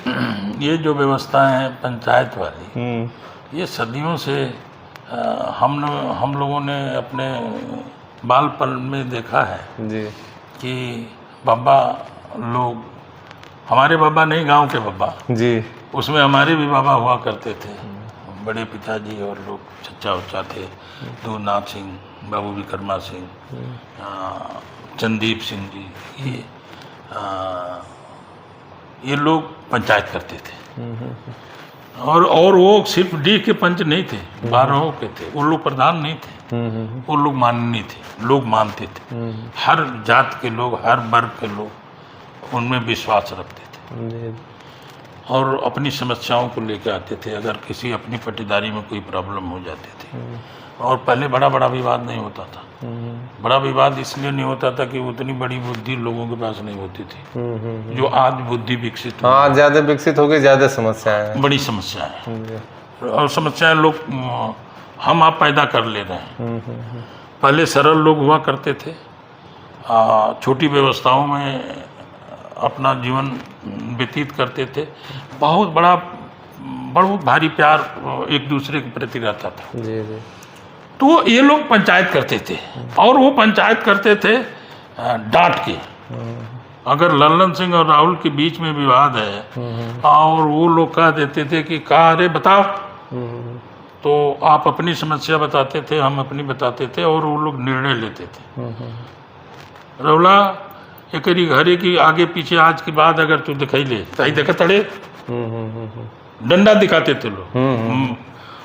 ये जो व्यवस्था है पंचायत वाली, ये सदियों से हम लोगों ने अपने बालपन में देखा है जी कि बाबा लोग, हमारे बाबा नहीं, गांव के बाबा जी, उसमें हमारे भी बाबा हुआ करते थे, बड़े पिताजी और लोग चचा उच्चा थे, दूरनाथ सिंह, बाबू विक्रमा सिंह, चंदीप सिंह जी, ये लोग पंचायत करते थे। और वो सिर्फ डी के पंच नहीं थे, 12 के थे। वो लोग प्रधान नहीं थे, वो लोग माननीय थे, लोग मानते थे। हर जात के लोग, हर वर्ग के लोग उनमें विश्वास रखते थे और अपनी समस्याओं को लेकर आते थे। अगर किसी अपनी पट्टीदारी में कोई प्रॉब्लम हो जाती थी, और पहले बड़ा विवाद नहीं होता था। बड़ा विवाद इसलिए नहीं होता था कि उतनी बड़ी बुद्धि लोगों के पास नहीं होती थी जो आज बुद्धि विकसित हो। हाँ, ज्यादा विकसित हो गई, ज्यादा समस्याएं, बड़ी समस्याएं, और समस्याएं लोग हम आप पैदा कर ले रहे हैं। पहले सरल लोग हुआ करते थे, छोटी व्यवस्थाओं में अपना जीवन व्यतीत करते थे। बहुत भारी प्यार एक दूसरे के प्रति रहता था। जी जी। तो ये लोग पंचायत करते थे, और वो पंचायत करते थे डांट के। अगर लल्लन सिंह और राहुल के बीच में विवाद है और वो लोग कह देते थे कि कहा अरे बताओ, तो आप अपनी समस्या बताते थे, हम अपनी बताते थे, और वो लोग निर्णय लेते थे। रौला एक घरे की आगे पीछे आज के बाद अगर तू दिखाई ले सही देखा तड़े, डंडा दिखाते थे लोग,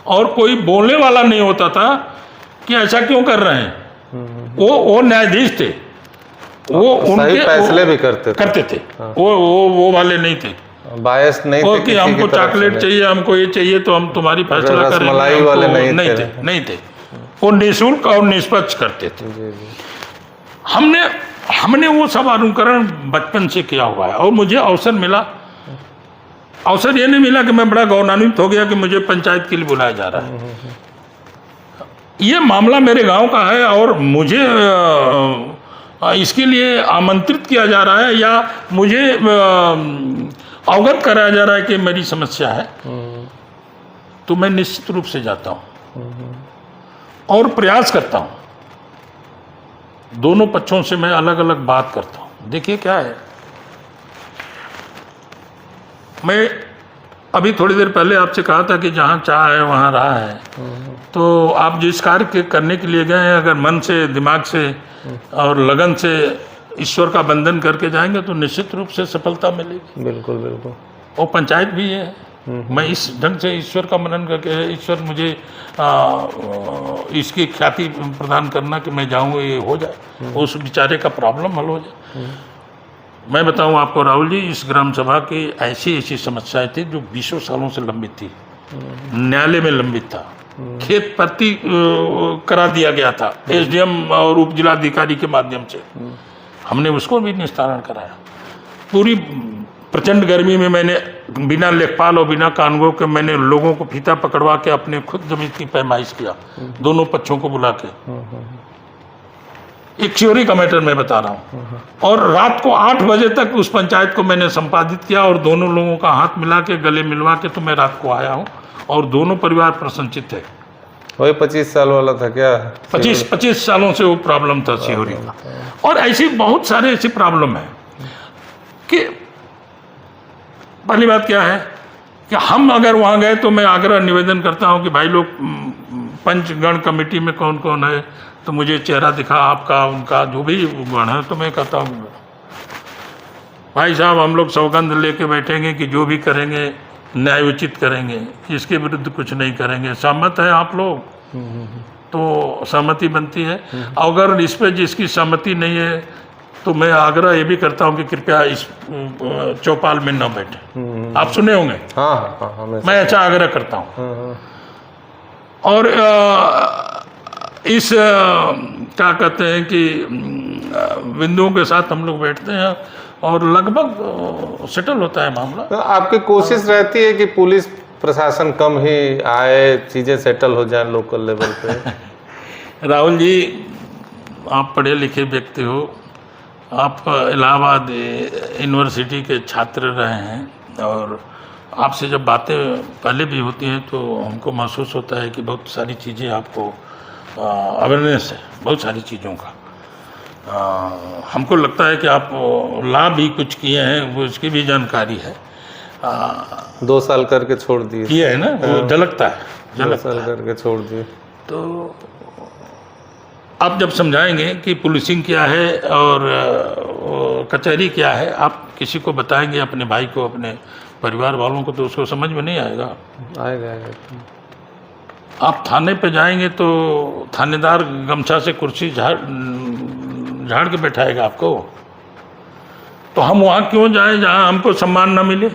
और कोई बोलने वाला नहीं होता था कि ऐसा क्यों कर रहे हैं। वो न्यायाधीश थे, वो उनके फैसले भी करते थे। वो वाले नहीं थे, बायस नहीं थे कि हमको चॉकलेट चाहिए, हमको ये चाहिए तो हम तुम्हारी फैसला करेंगे, रसमलाई वाले नहीं थे। वो निःशुल्क और निष्पक्ष करते थे। हमने वो सब अनुकरण बचपन से किया हुआ है, और मुझे अवसर ये नहीं मिला कि मैं बड़ा गौरवान्वित हो गया कि मुझे पंचायत के लिए बुलाया जा रहा है। ये मामला मेरे गांव का है, और मुझे इसके लिए आमंत्रित किया जा रहा है या मुझे अवगत कराया जा रहा है कि मेरी समस्या है, तो मैं निश्चित रूप से जाता हूँ और प्रयास करता हूँ। दोनों पक्षों से मैं अलग अलग बात करता हूँ। देखिए क्या है, मैं अभी थोड़ी देर पहले आपसे कहा था कि जहाँ चाह है वहाँ राह है। तो आप जिस कार्य करने के लिए गए हैं, अगर मन से, दिमाग से और लगन से ईश्वर का बंधन करके जाएंगे तो निश्चित रूप से सफलता मिलेगी। बिल्कुल बिल्कुल। और पंचायत भी है, मैं इस ढंग से ईश्वर का मनन करके, ईश्वर मुझे इसकी ख्याति प्रदान करना कि मैं जाऊँ, ये हो जाए, उस बेचारे का प्रॉब्लम हल हो जाए। मैं बताऊं आपको राहुल जी, इस ग्राम सभा की ऐसी ऐसी समस्याएं थी जो 20 सालों से लंबित थी, न्यायालय में लंबित था, खेत भर्ती करा दिया गया था एसडीएम और उप जिलाधिकारी के माध्यम से, हमने उसको भी निस्तारण कराया। पूरी प्रचंड गर्मी में मैंने बिना लेखपाल और बिना कानूनगो के मैंने लोगों को फीता पकड़वा के अपने खुद जमीन की पैमाइश किया, दोनों पक्षों को बुला के। एक थ्योरी का मैटर मैं बता रहा हूँ। और रात को 8 बजे तक उस पंचायत को मैंने संपादित किया और दोनों लोगों का हाथ मिला के, गले मिलवा के तो मैं रात को आया हूँ और दोनों परिवार प्रसन्नचित्त है। वही 25 साल वाला था क्या? 25 सालों से वो प्रॉब्लम था सिहोरी का। और ऐसी बहुत सारे ऐसी प्रॉब्लम है कि पहली बात क्या है कि हम अगर वहाँ गए तो मैं आग्रह निवेदन करता हूँ कि भाई लोग, पंचगण कमेटी में कौन कौन है तो मुझे चेहरा दिखा आपका, उनका, जो भी गण है, तो मैं कहता हूँ भाई साहब हम लोग सौगंध लेके बैठेंगे कि जो भी करेंगे न्याय उचित करेंगे, इसके विरुद्ध कुछ नहीं करेंगे। सहमत है आप लोग? तो सहमति बनती है। अगर इस पे जिसकी सहमति नहीं है तो मैं आग्रह ये भी करता हूँ कि कृपया इस चौपाल में न बैठे। आप सुने होंगे। हाँ, मैं अच्छा आग्रह करता हूँ। और इस क्या कहते हैं कि बिंदुओं के साथ हम लोग बैठते हैं और लगभग सेटल होता है मामला। तो आपकी कोशिश रहती है कि पुलिस प्रशासन कम ही आए, चीज़ें सेटल हो जाए लोकल लेवल पे? राहुल जी, आप पढ़े लिखे व्यक्ति हो, आप इलाहाबाद यूनिवर्सिटी के छात्र रहे हैं और आपसे जब बातें पहले भी होती हैं तो हमको महसूस होता है कि बहुत सारी चीज़ें आपको अवेयरनेस है, बहुत सारी चीज़ों का। हमको लगता है कि आप लाभ भी कुछ किए हैं, वो इसकी भी जानकारी है। 2 साल करके छोड़ दिए। किए है ना, वो झलकता है, 2 साल करके छोड़ दिए। तो आप जब समझाएंगे कि पुलिसिंग क्या है और कचहरी क्या है, आप किसी को बताएंगे, अपने भाई को, अपने परिवार वालों को, तो उसको समझ में नहीं आएगा। आएगा। आप थाने पे जाएंगे तो थानेदार गमछा से कुर्सी झाड़ के बैठाएगा आपको। तो हम वहाँ क्यों जाएं जहाँ हमको सम्मान ना मिले?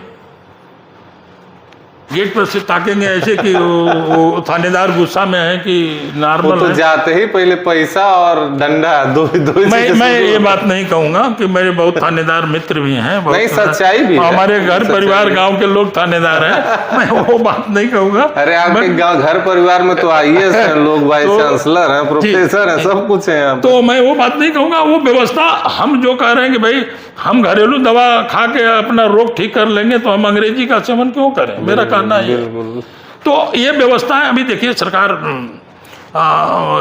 गेट पर से ताकेंगे ऐसे कि वो थानेदार गुस्सा में है कि नॉर्मल तो जाते ही पहले पैसा और डंडा दो मैं ये बात नहीं कहूँगा कि मेरे बहुत थानेदार मित्र भी हैं, नहीं, सच्चाई भी है। हमारे घर परिवार गांव के लोग थानेदार हैं, मैं वो बात नहीं कहूँगा। अरे आपके घर परिवार में तो IAS हैं लोग, वाइस चांसलर हैं, प्रोफेसर हैं, सब कुछ है। तो मैं वो बात नहीं कहूँगा। वो व्यवस्था हम जो कह रहे हैं कि भाई हम घरेलू दवा खा के अपना रोग ठीक कर लेंगे तो हम अंग्रेजी का सेवन क्यों करें, मेरा कहना है। तो ये व्यवस्था है। अभी देखिए सरकार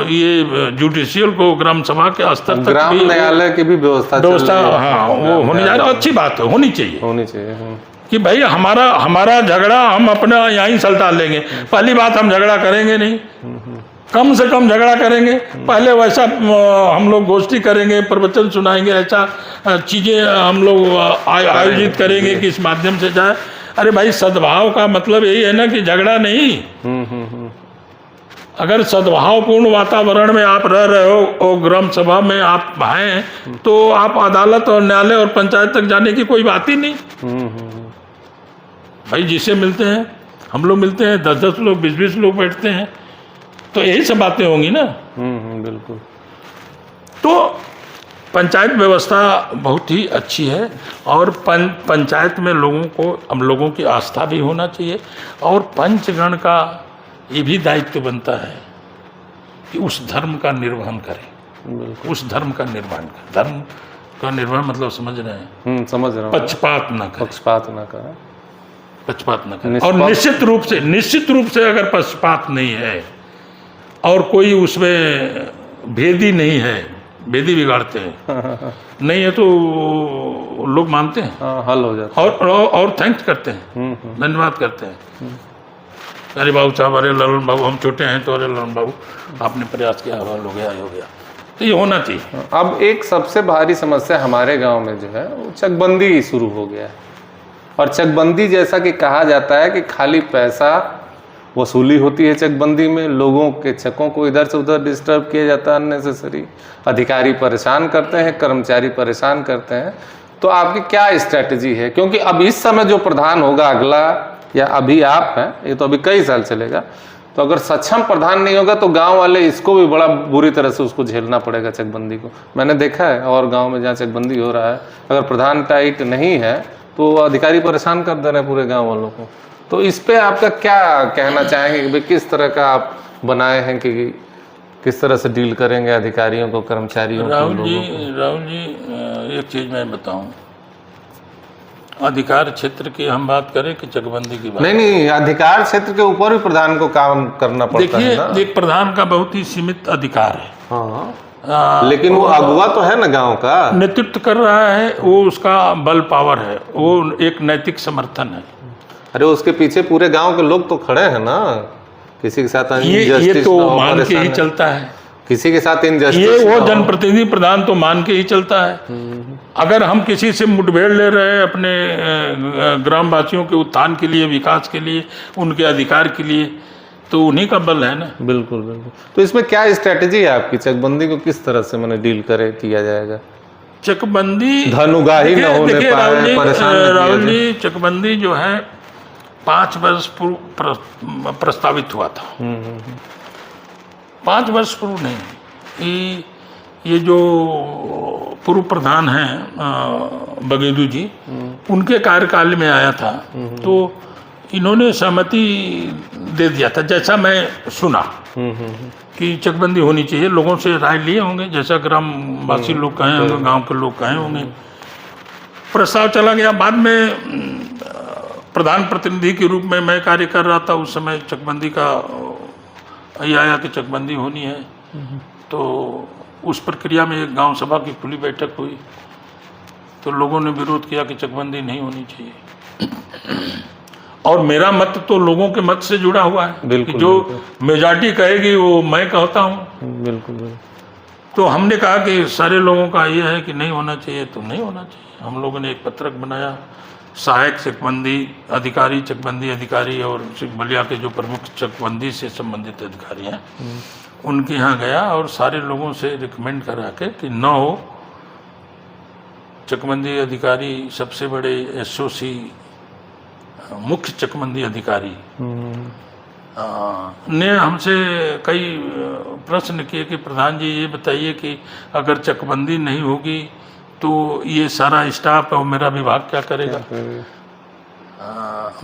ये जुडिशियल को ग्राम सभा के स्तर तक, ग्राम न्यायालय की भी व्यवस्था हाँ वो होनी जा रही है। अच्छी बात है, होनी चाहिए कि भाई हमारा झगड़ा हम अपना यहीं सलटा लेंगे। पहली बात, हम झगड़ा करेंगे नहीं, कम से कम झगड़ा करेंगे। पहले वैसा हम लोग गोष्ठी करेंगे, प्रवचन सुनाएंगे, ऐसा चीज़ें हम लोग आयोजित करेंगे कि इस माध्यम से जाए। अरे भाई, सद्भाव का मतलब यही है ना कि झगड़ा नहीं। अगर सद्भावपूर्ण वातावरण में आप रह रहे हो और ग्राम सभा में आप हैं तो आप अदालत और न्यायालय और पंचायत तक जाने की कोई बात ही नहीं। भाई जिसे मिलते हैं, हम लोग मिलते हैं, 10-10 लोग, 20-20 लोग बैठते हैं, तो यही सब बातें होंगी ना। बिल्कुल। तो पंचायत व्यवस्था बहुत ही अच्छी है और पंचायत में हम लोगों की आस्था भी होना चाहिए। और पंचगण का ये भी दायित्व बनता है कि उस धर्म का निर्वहन करें, उस धर्म का निर्वहन करें। धर्म का निर्वहन मतलब समझ रहे हैं? समझ रहा हूँ। पक्षपात न करें, पक्षपात न करें। और निश्चित रूप से अगर पक्षपात नहीं है और कोई उसमें भेदी नहीं है, बेदी बिगाड़ते हैं, नहीं है तो लोग मानते हैं, हल हो जाता और थैंक्स करते हैं, धन्यवाद करते हैं। अरे बाबू साहब, अरे ललन बाबू, हम छोटे हैं तो अरे ललन बाबू आपने प्रयास किया, हल हो गया, हो गया। तो ये होना चाहिए। अब एक सबसे भारी समस्या हमारे गांव में जो है वो चकबंदी शुरू हो गया है। और चकबंदी जैसा कि कहा जाता है कि खाली पैसा वसूली होती है चकबंदी में, लोगों के चकों को इधर से उधर डिस्टर्ब किया जाता है अननेसेसरी, अधिकारी परेशान करते हैं, कर्मचारी परेशान करते हैं। तो आपकी क्या स्ट्रैटेजी है? क्योंकि अब इस समय जो प्रधान होगा अगला, या अभी आप हैं, ये तो अभी कई साल चलेगा, तो अगर सक्षम प्रधान नहीं होगा तो गांव वाले इसको भी बड़ा बुरी तरह से उसको झेलना पड़ेगा चकबंदी को। मैंने देखा है और गांव में जहाँ चकबंदी हो रहा है, अगर प्रधान टाइट नहीं है तो अधिकारी परेशान कर दे रहे हैं पूरे गांव वालों को। तो इस पे आपका क्या कहना चाहेंगे कि भाई किस तरह का आप बनाए हैं कि किस तरह से डील करेंगे अधिकारियों को, कर्मचारियों को, लोगों को? राहुल जी, एक चीज़ मैं बताऊं, अधिकार क्षेत्र की हम बात करें कि चकबंदी की बात? नहीं, अधिकार क्षेत्र के ऊपर भी प्रधान को काम करना पड़ता है ना। देखिए, एक प्रधान का बहुत ही सीमित अधिकार है। हाँ, लेकिन वो अगुवा तो है ना गांव का, नेतृत्व कर रहा है, वो उसका बल पावर है, वो एक नैतिक समर्थन है। अरे उसके पीछे पूरे गांव के लोग तो खड़े हैं ना, किसी के साथ ये तो मान के ही चलता है, किसी के साथ इनजस्टिस, ये वो जनप्रतिनिधि प्रधान तो मान के ही चलता है। अगर हम किसी से मुठभेड़ ले रहे हैं अपने ग्रामवासियों के उत्थान के लिए, विकास के लिए, उनके अधिकार के लिए, तो उन्हीं का बल है ना। बिल्कुल बिल्कुल। तो इसमें क्या स्ट्रेटेजी है आपकी? चकबंदी को किस तरह से मैंने डील किया जाएगा? चकबंदी धनुगाही न होने पाए, परेशान राहुल जी, चकबंदी जो है 5 वर्ष पूर्व प्रस्तावित हुआ था। 5 वर्ष पूर्व नहीं, ये जो पूर्व प्रधान हैं बगेदू जी, उनके कार्यकाल में आया था, तो इन्होंने सहमति दे दिया था, जैसा मैं सुना कि चकबंदी होनी चाहिए। लोगों से राय लिए होंगे, जैसा ग्रामवासी लोग कहे होंगे, गांव के लोग कहे होंगे, प्रस्ताव चला गया। बाद में प्रधान प्रतिनिधि के रूप में मैं कार्य कर रहा था उस समय, चकबंदी का ये आया कि चकबंदी होनी है, तो उस प्रक्रिया में एक गांव सभा की खुली बैठक हुई, तो लोगों ने विरोध किया कि चकबंदी नहीं होनी चाहिए। और मेरा मत तो लोगों के मत से जुड़ा हुआ है कि जो मेजॉरिटी कहेगी वो मैं कहता हूँ। बिल्कुल। तो हमने कहा कि सारे लोगों का ये है कि नहीं होना चाहिए, तो नहीं होना चाहिए। हम लोगों ने एक पत्रक बनाया, सहायक चकबंदी अधिकारी, चकबंदी अधिकारी और बलिया के जो प्रमुख चकबंदी से संबंधित अधिकारी हैं, उनके यहाँ गया और सारे लोगों से रिकमेंड करा के कि न हो। चकबंदी अधिकारी, सबसे बड़े एसओसी, मुख्य चकबंदी अधिकारी ने हमसे कई प्रश्न किए कि प्रधान जी ये बताइए कि अगर चकबंदी नहीं होगी तो ये सारा स्टाफ और मेरा विभाग क्या करेगा?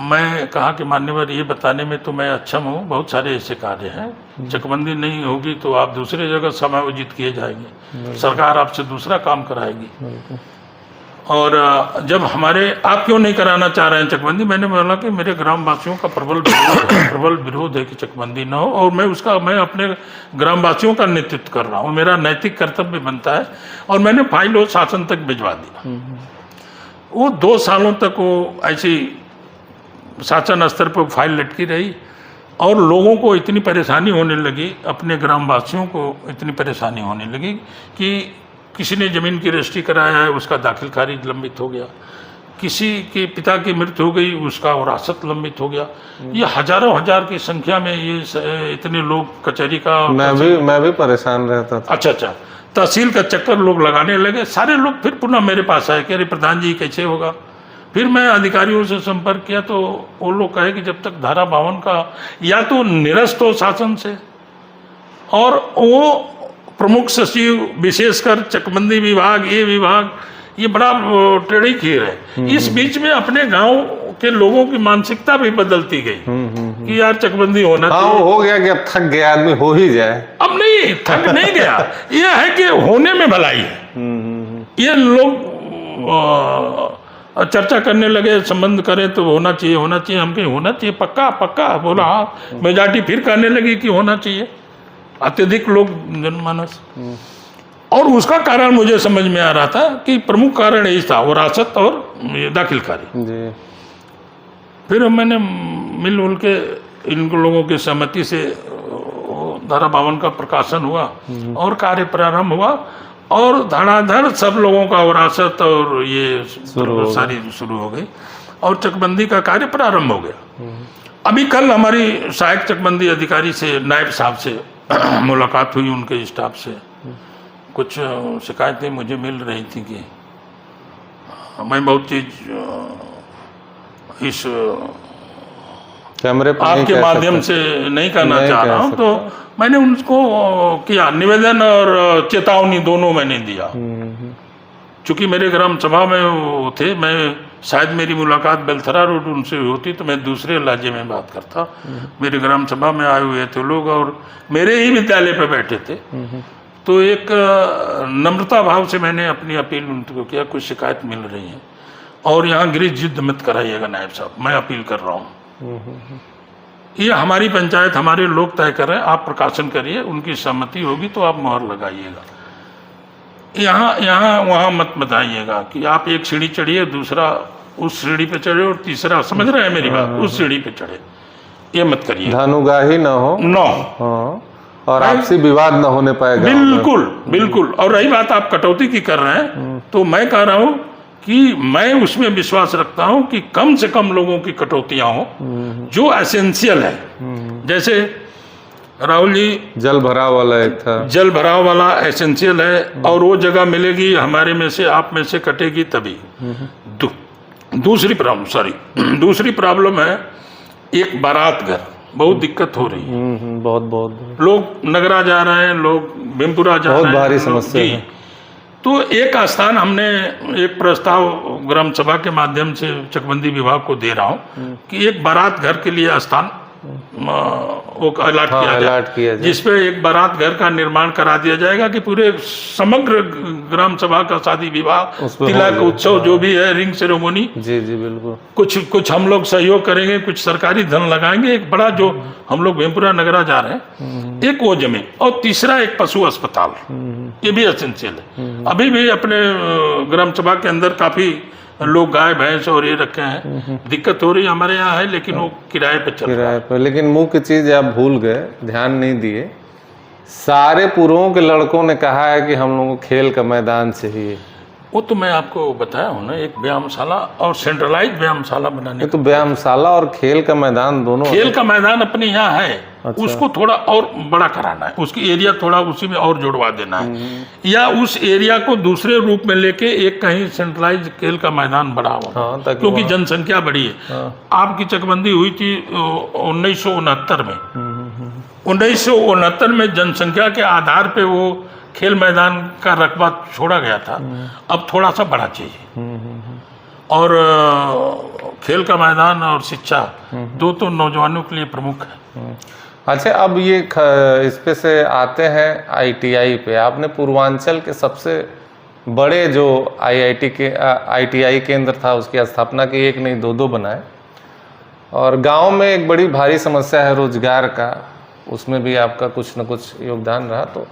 मैं कहा कि मान्यवर, ये बताने में तो मैं अक्षम हूँ, बहुत सारे ऐसे कार्य हैं। चकबंदी नहीं होगी तो आप दूसरे जगह समायोजित किए जाएंगे, सरकार आपसे दूसरा काम कराएगी। और जब आप क्यों नहीं कराना चाह रहे हैं चकबंदी? मैंने बोला कि मेरे ग्रामवासियों का प्रबल विरोध है कि चकबंदी न हो, और मैं अपने ग्रामवासियों का नेतृत्व कर रहा हूँ, मेरा नैतिक कर्तव्य बनता है। और मैंने फाइल वो शासन तक भिजवा दिया। वो 2 सालों तक वो ऐसी शासन स्तर पर फाइल लटकी रही, और लोगों को इतनी परेशानी होने लगी, अपने ग्रामवासियों को इतनी परेशानी होने लगी कि किसी ने ज़मीन की रजिस्ट्री कराया है, उसका दाखिल खारिज लंबित हो गया, किसी के पिता की मृत्यु हो गई, उसका वरासत लंबित हो गया। ये हजारों हजार की संख्या में ये इतने लोग कचहरी का, मैं भी परेशान रहता था। अच्छा, तहसील का चक्कर लोग लगाने लगे। सारे लोग फिर पुनः मेरे पास आए कि अरे प्रधान जी कैसे होगा? फिर मैं अधिकारियों से संपर्क किया तो वो लोग कहे कि जब तक धारा 52 का या तो निरस्त हो शासन से, और वो प्रमुख सचिव विशेषकर चकबंदी विभाग, ये विभाग, ये बड़ा टेढ़ी खीर है। इस बीच में अपने गांव के लोगों की मानसिकता भी बदलती गई कि यार चकबंदी होना चाहिए। हो गया कि अब थक गया आदमी, हो ही जाए। अब नहीं, थक नहीं गया, यह है कि होने में भलाई है। ये लोग चर्चा करने लगे, संबंध करें तो होना चाहिए, हम कहीं होना चाहिए पक्का बोला। हाँ, मेजॉरिटी फिर कहने लगी कि होना चाहिए, अत्यधिक लोग जनमानस। और उसका कारण मुझे समझ में आ रहा था कि प्रमुख कारण यही था, विरासत और ये दाखिलकारी जी। फिर मैंने मिलजुल के इन लोगों की सहमति से धारा 52 का प्रकाशन हुआ और कार्य प्रारंभ हुआ और धड़ाधड़ सब लोगों का विरासत और ये सारी शुरू हो गई और चकबंदी का कार्य प्रारंभ हो गया। अभी कल हमारी सहायक चकबंदी अधिकारी से, नायब साहब से मुलाकात हुई, उनके स्टाफ से कुछ शिकायतें मुझे मिल रही थी कि मैं बहुत चीज इस कैमरे पर आपके माध्यम से नहीं कहना चाह रहा हूँ, तो मैंने उनको किया निवेदन और चेतावनी दोनों मैंने दिया। चूंकि मेरे ग्राम सभा में वो थे, मैं शायद मेरी मुलाकात बेलथरा रोड उनसे होती तो मैं दूसरे लहजे में बात करता। मेरे ग्राम सभा में आए हुए थे लोग और मेरे ही विद्यालय पे बैठे थे, तो एक नम्रता भाव से मैंने अपनी अपील उनको किया, कुछ शिकायत मिल रही है और यहाँ गृह युद्ध मत कराइएगा नायब साहब, मैं अपील कर रहा हूँ। ये हमारी पंचायत, हमारे लोग तय कर रहे हैं, आप प्रकाशन करिए, उनकी सहमति होगी तो आप मोहर लगाइएगा। यहाँ वहाँ मत बताइएगा कि आप एक सीढ़ी चढ़िए, दूसरा उस सीढ़ी पे चढ़े और तीसरा, समझ रहे हैं मेरी बात, उस सीढ़ी पे चढ़े, ये मत करिए। धनुगाही न हो और आपसी विवाद न होने पाएगा। बिल्कुल बिल्कुल। और रही बात आप कटौती की कर रहे हैं, तो मैं कह रहा हूँ कि मैं उसमें विश्वास रखता हूं कि कम से कम लोगों की कटौतियां हो जो एसेंशियल है। जैसे राहुल जी, जल भराव वाला एक था, जल भराव वाला एसेंशियल है और वो जगह मिलेगी हमारे में से, आप में से कटेगी तभी। दूसरी प्रॉब्लम है एक बारात घर, बहुत दिक्कत हो रही है। बहुत लोग नगरा जा रहे हैं, लोग भीमपुरा जा रहे हैं, बहुत भारी समस्या है। तो एक स्थान हमने एक प्रस्ताव ग्राम सभा के माध्यम से चकबंदी विभाग को दे रहा हूँ कि एक बारात घर के लिए स्थान वो अलाट किया जाए, जिसपे एक बारात घर का निर्माण करा दिया जाएगा कि पूरे समग्र ग्राम सभा का शादी विवाह, तिलक उत्सव जो भी है, रिंग सेरेमोनी, जी बिल्कुल, कुछ हम लोग सहयोग करेंगे, कुछ सरकारी धन लगाएंगे। एक बड़ा जो हम लोग भीमपुरा नगरा जा रहे हैं, एक वो जमीन, और तीसरा एक पशु अस्पताल, ये भी एसेंशियल है। अभी भी अपने ग्राम सभा के अंदर काफी लोग गाय भैंस और ये रखे हैं, दिक्कत हो रही हमारे यहाँ है, लेकिन वो किराए पे चल रहा है। लेकिन मुख्य चीज आप भूल गए, ध्यान नहीं दिए, सारे पुरों के लड़कों ने कहा है कि हम लोगों को खेल का मैदान चाहिए। वो तो मैं आपको बताया हूँ ना, एक व्यायामशाला और सेंट्रलाइज व्यायामशाला बनाने। तो व्यायामशाला और खेल का मैदान दोनों, खेल का मैदान अपने यहाँ है। अच्छा। उसको थोड़ा और बड़ा कराना है, उसकी एरिया थोड़ा उसी में और जुड़वा देना है, या उस एरिया को दूसरे रूप में लेके एक कहीं सेंट्रलाइज खेल का मैदान बड़ा हुआ, क्योंकि जनसंख्या बड़ी है। आपकी चकबंदी हुई थी 1969 में। 1969 में जनसंख्या के आधार पे वो खेल मैदान का रकबा छोड़ा गया था, अब थोड़ा सा बड़ा चाहिए। और खेल का मैदान और शिक्षा दो तो नौजवानों के लिए प्रमुख है। अच्छा, अब ये इस पे से आते हैं ITI पे। आपने पूर्वांचल के सबसे बड़े जो ITI केंद्र था उसकी स्थापना की, एक नहीं दो बनाए, और गांव में एक बड़ी भारी समस्या है रोजगार का, उसमें भी आपका कुछ न कुछ योगदान रहा। तो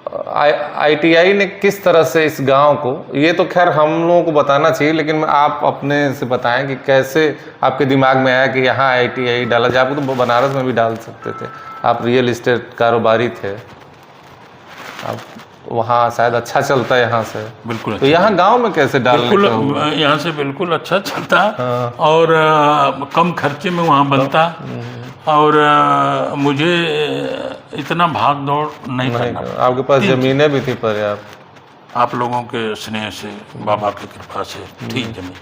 ITI ने किस तरह से इस गांव को, ये तो खैर हम लोगों को बताना चाहिए, लेकिन आप अपने से बताएं कि कैसे आपके दिमाग में आया कि यहाँ ITI डाला जाए। आपको तो बनारस में भी डाल सकते थे, आप रियल इस्टेट कारोबारी थे, आप वहाँ शायद अच्छा चलता है यहाँ से। बिल्कुल। तो यहाँ गांव में कैसे डालने का? यहाँ से बिल्कुल अच्छा चलता। हाँ। और कम खर्चे में वहाँ बनता, और मुझे इतना भाग दौड़ नहीं करना। आपके पास जमीनें भी थी पर्याप्त, आप लोगों के स्नेह से, बाबा की कृपा से थी जमीन।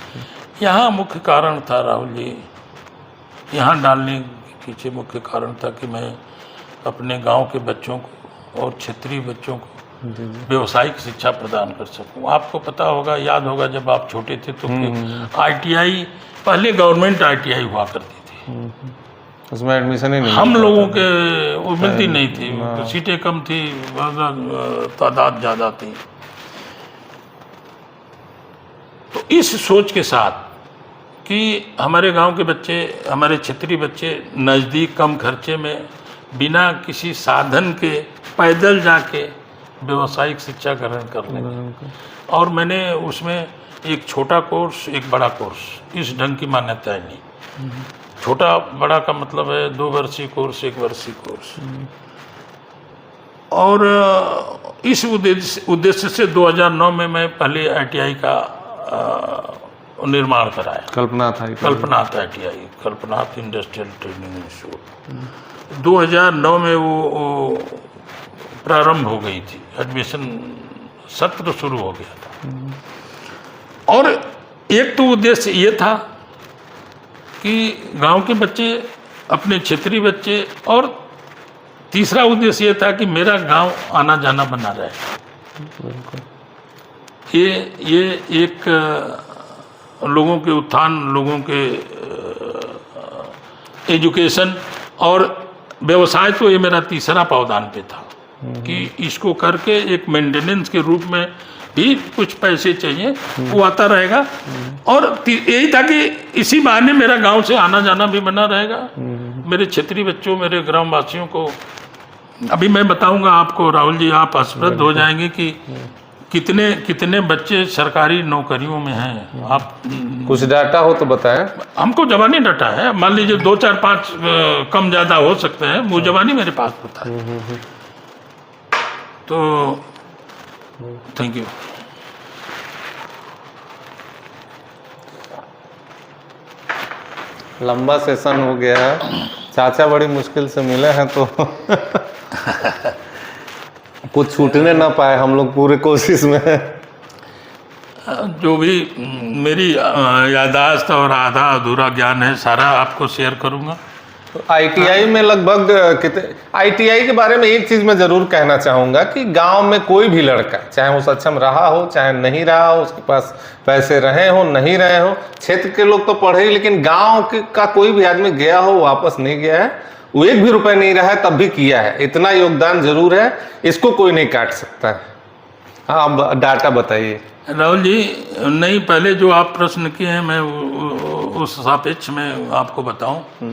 यहाँ मुख्य कारण था राहुल जी, यहाँ डालने के पीछे मुख्य कारण था कि मैं अपने गांव के बच्चों को और क्षेत्रीय बच्चों को व्यवसायिक शिक्षा प्रदान कर सकूं। आपको पता होगा, याद होगा, जब आप छोटे थे तो ITI, पहले गवर्नमेंट ITI हुआ करती थी, उसमें एडमिशन ही नहीं, हम लोगों के वो मिलती नहीं थी, तो सीटें कम थी, तादाद ज़्यादा थी। तो इस सोच के साथ कि हमारे गांव के बच्चे, हमारे क्षेत्रीय बच्चे नज़दीक कम खर्चे में बिना किसी साधन के पैदल जाके व्यावसायिक शिक्षा ग्रहण कर लेंगे। और मैंने उसमें एक छोटा कोर्स, एक बड़ा कोर्स, इस ढंग की मान्यताएं नहीं। छोटा बड़ा का मतलब है 2 वर्षीय कोर्स, 1 वर्षीय कोर्स। और इस उद्देश्य से 2009 में मैं पहले ITI का निर्माण कराया। Kalpnath ITI, Kalpnath industrial training institute. 2009 में वो प्रारंभ हो गई थी, एडमिशन सत्र शुरू हो गया था। और एक तो उद्देश्य ये था कि गांव के बच्चे, अपने क्षेत्रीय बच्चे, और तीसरा उद्देश्य ये था कि मेरा गांव आना जाना बना रहे। ये एक लोगों के उत्थान, लोगों के एजुकेशन और व्यवसाय, तो ये मेरा तीसरा पावदान पे था कि इसको करके एक मेंटेनेंस के रूप में भी कुछ पैसे चाहिए, वो आता रहेगा। और यही था कि इसी बहाने मेरा गांव से आना जाना भी बना रहेगा। मेरे क्षेत्रीय बच्चों, मेरे ग्रामवासियों को, अभी मैं बताऊंगा आपको राहुल जी, आप हर्षप्रद हो जाएंगे कि कितने बच्चे सरकारी नौकरियों में हैं। आप कुछ डाटा हो तो बताएं। हमको जवानी डाटा है, मान लीजिए 2, 4, 5 कम ज़्यादा हो सकते हैं, वो जवानी मेरे पास होता है। तो थैंक यू। लंबा सेशन हो गया है, चाचा बड़ी मुश्किल से मिले हैं तो कुछ छूटने ना पाए, हम लोग पूरे कोशिश में हैं। जो भी मेरी याददाश्त और आधा अधूरा ज्ञान है, सारा आपको शेयर करूंगा। ITI में लगभग कितने, ITI के बारे में एक चीज मैं जरूर कहना चाहूंगा कि गांव में कोई भी लड़का, चाहे वो सक्षम रहा हो चाहे नहीं रहा हो, उसके पास पैसे रहे हो नहीं रहे हो, क्षेत्र के लोग तो पढ़े ही, लेकिन गांव का कोई भी आदमी गया हो वापस नहीं गया है, वो 1 भी रुपए नहीं रहा है तब भी किया है। इतना योगदान जरूर है, इसको कोई नहीं काट सकता है। हाँ, अब डाटा बताइए राहुल जी। नहीं, पहले जो आप प्रश्न किए हैं मैं उस सापेक्ष में आपको बताऊं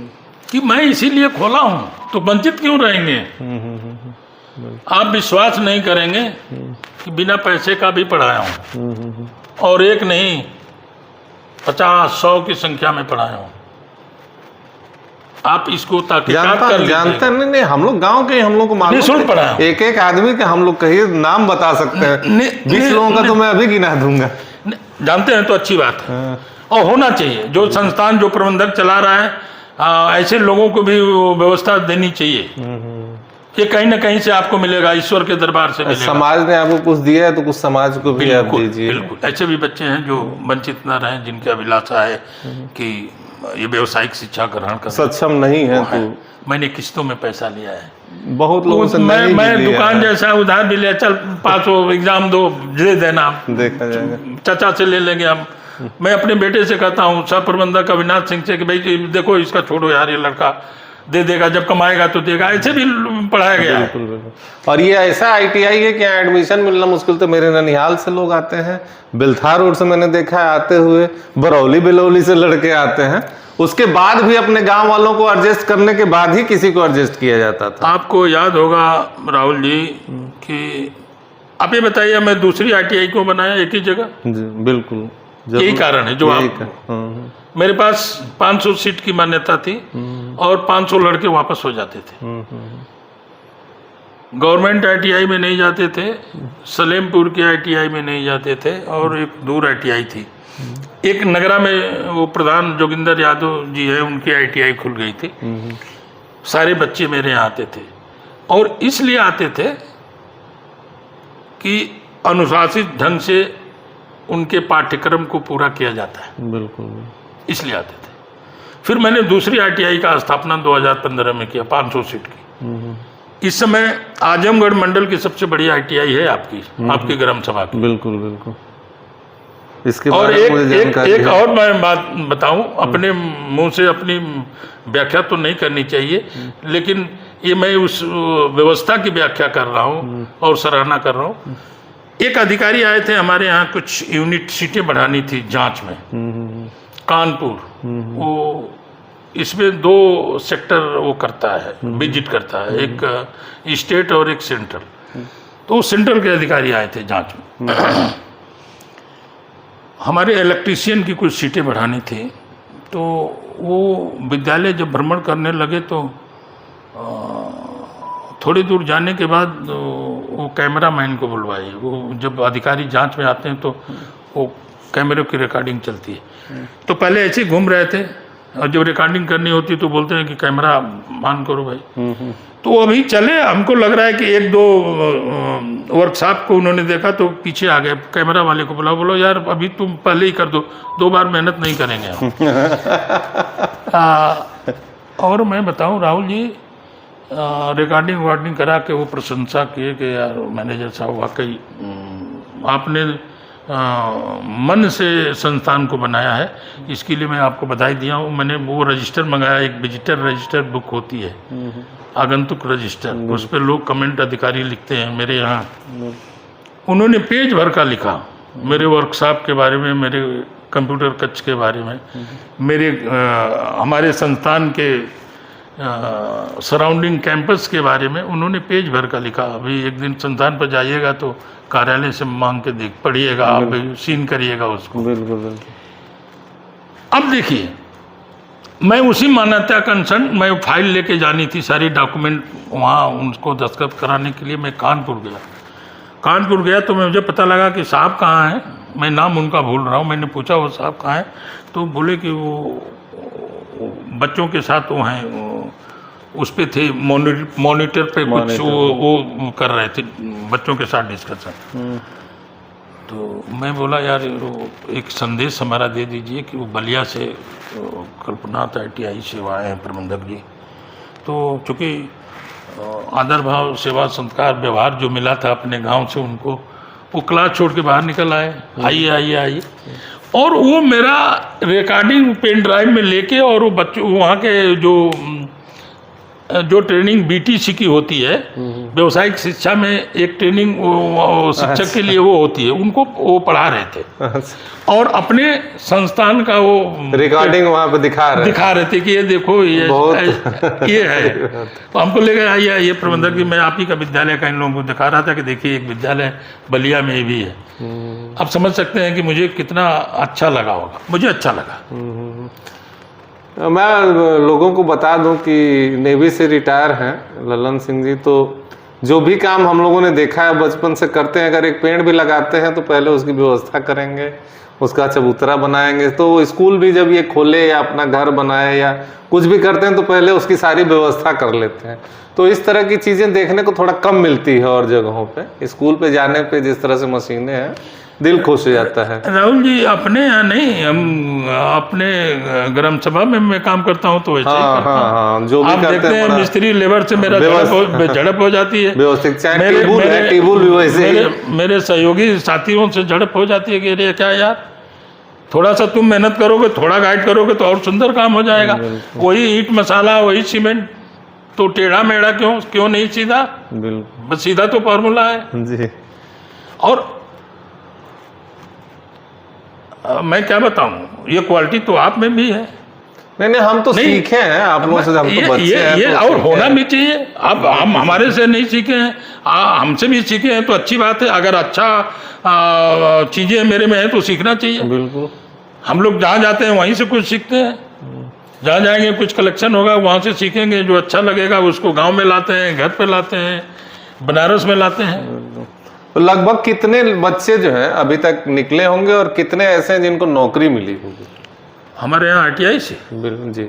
कि मैं इसीलिए खोला हूं, तो वंचित क्यों रहेंगे? आप विश्वास नहीं करेंगे कि बिना पैसे का भी पढ़ाया हूं, और एक नहीं 50-100 की संख्या में पढ़ाया हूं। आप इसको जानते नहीं, हम लोग गांव के, हम लोग को मालूम पड़ा, एक आदमी के हम लोग कहिए नाम बता सकते हैं, 20 लोगों का तो मैं अभी गिना दूंगा। जानते हैं तो अच्छी बात है, और होना चाहिए। जो संस्थान, जो प्रबंधक चला रहा है, ऐसे लोगों को भी व्यवस्था देनी चाहिए। ये कहीं ना कहीं से आपको मिलेगा, ईश्वर के दरबार से मिलेगा। समाज ने आपको कुछ दिया है तो कुछ समाज को भी आप दीजिए। बिल्कुल, ऐसे भी बच्चे हैं जो वंचित न रहें, जिनकी अभिलाषा है कि ये व्यावसायिक शिक्षा ग्रहण कर, सक्षम नहीं है तो मैंने किस्तों में पैसा लिया है। बहुत लोगों से मैं दुकान जैसा उधार भी लिया, चल 500 एग्जाम दो, दे देना, देखा जाएगा, चाचा से ले लेंगे हम। मैं अपने बेटे से कहता हूँ, सह प्रबंधक अविनाश सिंह से, कि भाई देखो इसका छोड़ो यार, ये लड़का दे देगा, जब कमाएगा तो देगा। ऐसे भी पढ़ाया गया है। और ये ऐसा ITI है कि यहाँ एडमिशन मिलना मुश्किल। तो मेरे ननिहाल से लोग आते हैं, बिलथा रोड से मैंने देखा है आते हुए, बरौली बिलौली से लड़के आते हैं, उसके बाद भी अपने गांव वालों को एडजस्ट करने के बाद ही किसी को एडजस्ट किया जाता था। आपको याद होगा राहुल जी कि आप ये बताइए, मैं दूसरी ITI को बनाया एक ही जगह? जी बिल्कुल, यही कारण है जो आप, मेरे पास 500 सीट की मान्यता थी और 500 लड़के वापस हो जाते थे। गवर्नमेंट ITI में नहीं जाते थे, सलेमपुर के ITI में नहीं जाते थे, और एक दूर ITI थी, एक नगरा में, वो प्रधान जोगिंदर यादव जी है, उनकी ITI खुल गई थी। सारे बच्चे मेरे यहाँ आते थे, और इसलिए आते थे कि अनुशासित ढंग से उनके पाठ्यक्रम को पूरा किया जाता है। बिल्कुल, इसलिए आते थे। फिर मैंने दूसरी ITI का स्थापना 2015 में किया, 500 सीट की। इस समय आजमगढ़ मंडल की सबसे बड़ी ITI है आपकी ग्राम सभा की। बिल्कुल बिल्कुल। इसके और एक और मैं बात बताऊं, अपने मुंह से अपनी व्याख्या तो नहीं करनी चाहिए, लेकिन ये मैं उस व्यवस्था की व्याख्या कर रहा हूं और सराहना कर रहा हूं। एक अधिकारी आए थे हमारे यहाँ, कुछ यूनिट सीटें बढ़ानी थी जांच में, कानपुर। वो इसमें 2 सेक्टर वो करता है, विजिट करता है, एक स्टेट और एक सेंट्रल। तो सेंट्रल के अधिकारी आए थे जांच में। हमारे इलेक्ट्रीशियन की कुछ सीटें बढ़ानी थी, तो वो विद्यालय जब भ्रमण करने लगे तो थोड़ी दूर जाने के बाद वो कैमरा मैन को बुलवाए। वो जब अधिकारी जांच में आते हैं तो वो कैमरे की रिकॉर्डिंग चलती है। तो पहले ऐसे ही घूम रहे थे, और जब रिकॉर्डिंग करनी होती तो बोलते हैं कि कैमरा मान करो भाई। तो अभी चले, हमको लग रहा है कि एक दो वर्कशॉप को उन्होंने देखा तो पीछे आ गए। कैमरा वाले को बोला, बोलो यार अभी तुम पहले ही कर दो, 2 बार मेहनत नहीं करेंगे हम। और मैं बताऊं राहुल जी, रिकॉर्डिंग करा के वो प्रशंसा किए कि यार मैनेजर साहब वाकई आपने मन से संस्थान को बनाया है, इसके लिए मैं आपको बधाई दिया हूँ। मैंने वो रजिस्टर मंगाया, एक विजिटर रजिस्टर बुक होती है, आगंतुक रजिस्टर, उस पर लोग कमेंट अधिकारी लिखते हैं। मेरे यहाँ उन्होंने पेज भर का लिखा मेरे वर्कशॉप के बारे में, मेरे कंप्यूटर कक्ष के बारे में, मेरे हमारे संस्थान के सराउंडिंग कैंपस के बारे में उन्होंने पेज भर का लिखा। अभी एक दिन संस्थान पर जाइएगा तो कार्यालय से मांग के देख पढ़िएगा, आप सीन करिएगा उसको। बिल्कुल बिल्कुल। अब देखिए, मैं उसी मान्यता कंसर्न, मैं फाइल लेके जानी थी, सारी डॉक्यूमेंट वहाँ उनको दस्तखत कराने के लिए मैं कानपुर गया तो मुझे पता लगा कि साहब कहाँ हैं। मैं नाम उनका भूल रहा हूँ। मैंने पूछा वो साहब कहाँ हैं, तो बोले कि वो बच्चों के साथ वो हैं, उस पे थे मॉनिटर पे कुछ वो कर रहे थे, बच्चों के साथ डिस्कशन। तो मैं बोला यार एक संदेश हमारा दे दीजिए कि वो बलिया से कल्पनाथ ITI से आए हैं प्रबंधक जी। तो चूँकि आदर भाव सेवा संस्कार व्यवहार जो मिला था अपने गांव से उनको, वो क्लास छोड़ के बाहर निकल आए, आइए। और वो मेरा रिकॉर्डिंग पेन ड्राइव में लेके, और वो बच्चों वहाँ के जो ट्रेनिंग BTC की होती है, व्यवसायिक शिक्षा में एक ट्रेनिंग शिक्षक के लिए वो होती है, उनको वो पढ़ा रहे थे। और अपने संस्थान का वो रिकॉर्डिंग वहाँ पे दिखा रहे थे कि ये देखो ये है। तो हमको ले गए, आइए प्रबंधक जी, मैं आप ही का विद्यालय का इन लोगों को दिखा रहा था कि देखिए एक विद्यालय बलिया में भी है। आप समझ सकते हैं कि मुझे कितना अच्छा लगा होगा। मुझे अच्छा लगा। मैं लोगों को बता दूं कि नेवी से रिटायर हैं ललन सिंह जी, तो जो भी काम हम लोगों ने देखा है बचपन से करते हैं। अगर एक पेड़ भी लगाते हैं तो पहले उसकी व्यवस्था करेंगे, उसका चबूतरा बनाएंगे। तो स्कूल भी जब ये खोले या अपना घर बनाए या कुछ भी करते हैं तो पहले उसकी सारी व्यवस्था कर लेते हैं। तो इस तरह की चीज़ें देखने को थोड़ा कम मिलती है और जगहों पे। स्कूल पे जाने पे जिस तरह से मशीनें हैं, दिल खुश हो जाता है। राहुल जी अपने यहाँ नहीं, हम अपने ग्राम सभा में मैं काम करता हूँ तो वैसे ही करता हूँ। हाँ, जो भी आप करते देखते हैं मिस्त्री लेबर से मेरा झड़प हो जाती है। व्यवस्थित टेबुल भी वैसे मेरे सहयोगी साथियों से झड़प हो जाती है कि अरे क्या यार, थोड़ा सा तुम मेहनत करोगे, थोड़ा गाइड करोगे तो और सुंदर काम हो जाएगा। वही ईंट मसाला, वही सीमेंट, तो टेढ़ा मेढ़ा क्यों नहीं सीधा? बिल्कुल, बस सीधा तो फॉर्मूला है जी। और मैं क्या बताऊं, ये क्वालिटी तो आप में भी है। नहीं, हम तो सीखे हैं आप लोगों से, हम तो बच्चे हैं। ये और होना भी चाहिए। अब हम हमारे से नहीं सीखे हैं, हमसे भी सीखे हैं तो अच्छी बात है। अगर अच्छा चीज़ें मेरे में है तो सीखना चाहिए। बिल्कुल, हम लोग जहाँ जाते हैं वहीं से कुछ सीखते हैं। जहाँ जाएंगे कुछ कलेक्शन होगा वहाँ से सीखेंगे, जो अच्छा लगेगा उसको गांव में लाते हैं, घर पे लाते हैं, बनारस में लाते हैं। तो लगभग कितने बच्चे जो हैं अभी तक निकले होंगे और कितने ऐसे हैं जिनको नौकरी मिली होगी हमारे यहाँ ITI से? बिल्कुल जी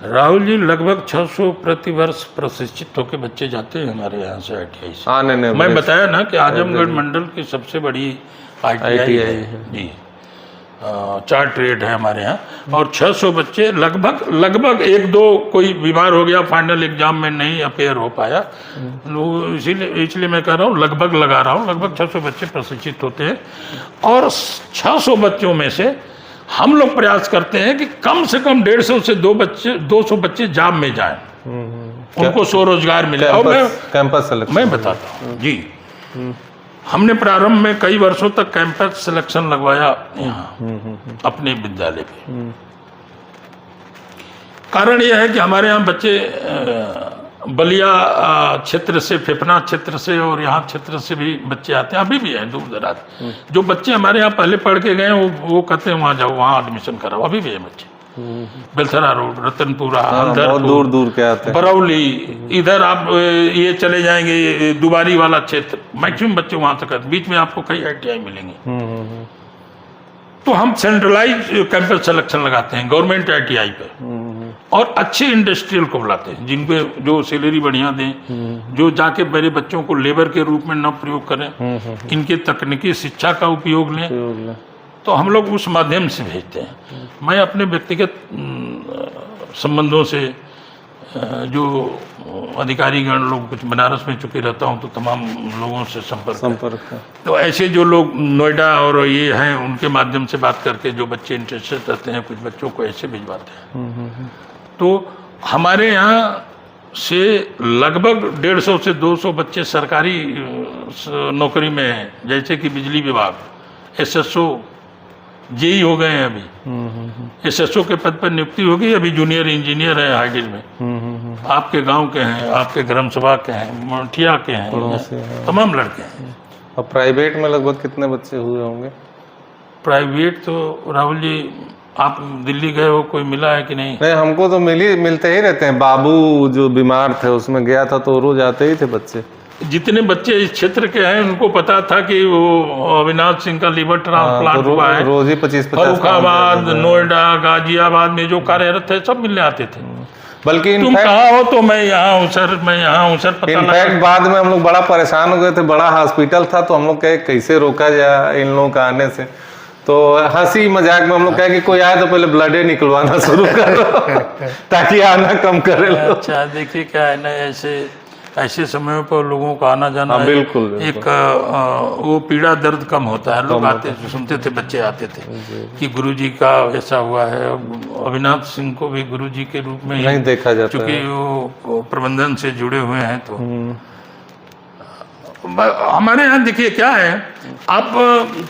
राहुल जी, लगभग 600 प्रति वर्ष प्रशिक्षित होकर बच्चे जाते हैं हमारे यहाँ से ITI से। हाँ, नहीं, मैं बताया ना कि आजमगढ़ मंडल की सबसे बड़ी ITI है जी। 4 ट्रेड है हमारे यहाँ, और 600 बच्चे लगभग 1-2 कोई बीमार हो गया, फाइनल एग्जाम में नहीं अपेयर हो पाया, इसलिए मैं कह रहा हूँ लगभग लगा रहा हूँ, लगभग 600 बच्चे प्रशिक्षित होते हैं। और 600 बच्चों में से हम लोग प्रयास करते हैं कि कम से कम 150 से 200 बच्चे जॉब में जाएं, उनको स्वरोजगार मिले। और कैंपस सिलेक्शन मैं बताता हूँ जी, हमने प्रारंभ में कई वर्षों तक कैंपस सिलेक्शन लगवाया यहाँ अपने विद्यालय पे। कारण यह है कि हमारे यहाँ बच्चे बलिया क्षेत्र से, फेफना क्षेत्र से और यहाँ क्षेत्र से भी बच्चे आते हैं, अभी भी हैं दूर दराज। जो बच्चे हमारे यहाँ पहले पढ़ के गए वो कहते हैं वहाँ जाओ, वहाँ एडमिशन कराओ, अभी भी है बच्चे। बेलथरा रोड, रतनपुरा, बहुत दूर दूर के आते हैं, बरौली, इधर आप ये चले जाएंगे दुबारी वाला क्षेत्र, मैक्सिमम बच्चे वहाँ तक आते। बीच में आपको कई ITI मिलेंगे। तो हम सेंट्रलाइज कैंपस सिलेक्शन लगाते हैं गवर्नमेंट ITI पे, और अच्छे इंडस्ट्रियल को बुलाते हैं जिनपे जो सैलरी बढ़िया दें, जो जाके मेरे बच्चों को लेबर के रूप में न प्रयोग करें, इनके तकनीकी शिक्षा का उपयोग लें। तो हम लोग उस माध्यम से भेजते हैं। मैं अपने व्यक्तिगत संबंधों से जो अधिकारीगण लोग कुछ बनारस में चुके रहता हूँ, तो तमाम लोगों से संपर्क है। तो ऐसे जो लोग नोएडा और ये हैं, उनके माध्यम से बात करके जो बच्चे इंटरेस्टेड रहते हैं, कुछ बच्चों को ऐसे भिजवाते हैं। तो हमारे यहाँ से लगभग 150 से 200 बच्चे सरकारी नौकरी में हैं, जैसे कि बिजली विभाग, SSO, JEE हो गए हैं अभी, SSO के पद पर नियुक्ति हो गई, अभी जूनियर इंजीनियर है हाइडिल में। आपके गांव के हैं, आपके ग्राम सभा के हैं, मठिया के हैं, तमाम लड़के हैं। और प्राइवेट में लगभग कितने बच्चे हुए होंगे? प्राइवेट तो राहुल जी, आप दिल्ली गए हो, कोई मिला है कि नहीं? नहीं, हमको तो मिलते ही रहते हैं। बाबू जो बीमार थे उसमें गया था तो रोज आते ही थे बच्चे। जितने बच्चे इस क्षेत्र के हैं उनको पता था कि वो अविनाश सिंह का लीवर ट्रांसप्लांट हुआ है। रोज ही 25-50 फर्रुखाबाद, नोएडा, गाजियाबाद में जो कार्यरत थे सब मिलने आते थे। बल्कि तुम कहाँ हो तो मैं यहाँ हूँ सर, मैं यहाँ हूँ सर। इनफैक्ट बाद में हम लोग बड़ा परेशान हो गए थे, बड़ा हॉस्पिटल था, तो हम लोग कहे कैसे रोका जाए इन लोगों का आने से। तो हंसी मजाक में हम लोग कहे कि कोई आए तो पहले ब्लडे निकलवाना शुरू करो ताकि आना कम करे लोग। अच्छा, देखिए क्या है ना, ऐसे समयों पर लोगों का आना जाना बिल्कुल एक वो पीड़ा दर्द कम होता है। लोग आते सुनते थे, बच्चे आते थे कि गुरुजी का ऐसा हुआ है। अविनाश सिंह को भी गुरुजी के रूप में नहीं देखा जाता, क्योंकि वो प्रबंधन से जुड़े हुए हैं। तो हमारे यहाँ देखिए क्या है, आप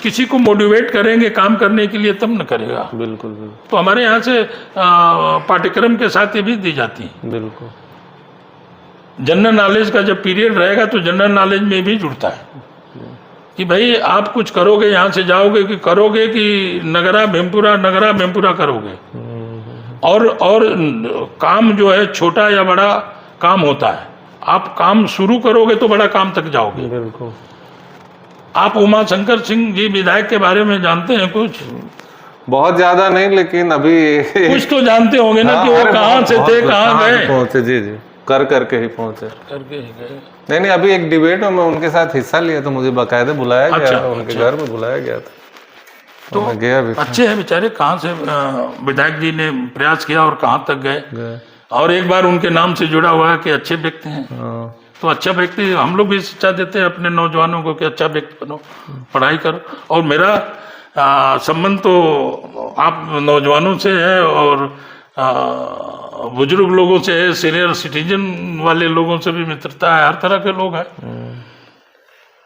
किसी को मोटिवेट करेंगे काम करने के लिए तब न करेगा। बिल्कुल। तो हमारे यहाँ से पाठ्यक्रम के साथ ये भी दी जाती है। बिल्कुल। जनरल नॉलेज का जब पीरियड रहेगा तो जनरल नॉलेज में भी जुड़ता है कि भाई आप कुछ करोगे, यहाँ से जाओगे कि करोगे कि नगरा भेमपुरा करोगे। और काम जो है छोटा या बड़ा काम होता है। आप काम शुरू करोगे तो बड़ा काम तक जाओगे। बिल्कुल। आप उमा शंकर सिंह जी विधायक के बारे में जानते हैं कुछ? बहुत ज्यादा नहीं, लेकिन अभी कुछ तो जानते होंगे ना कि वो कहाँ से थे, कहाँ गए? पहुंचे जी, करके ही पहुंचे। करके ही गए। नहीं, अभी एक डिबेट में मैं उनके साथ हिस्सा लिया तो मुझे बाकायदे बुलाया गया, उनके घर में बुलाया गया था, तो मैं गया भी। अच्छे हैं बेचारे, कहाँ से विधायक जी ने प्रयास किया और कहाँ तक गए। और एक बार उनके नाम से जुड़ा हुआ है कि अच्छे व्यक्ति हैं। तो अच्छा व्यक्ति, हम लोग भी शिक्षा देते हैं अपने नौजवानों को कि अच्छा व्यक्ति बनो, पढ़ाई करो। और मेरा संबंध तो आप नौजवानों से है और बुजुर्ग लोगों से है, सीनियर सिटीजन वाले लोगों से भी मित्रता है, हर तरह के लोग हैं।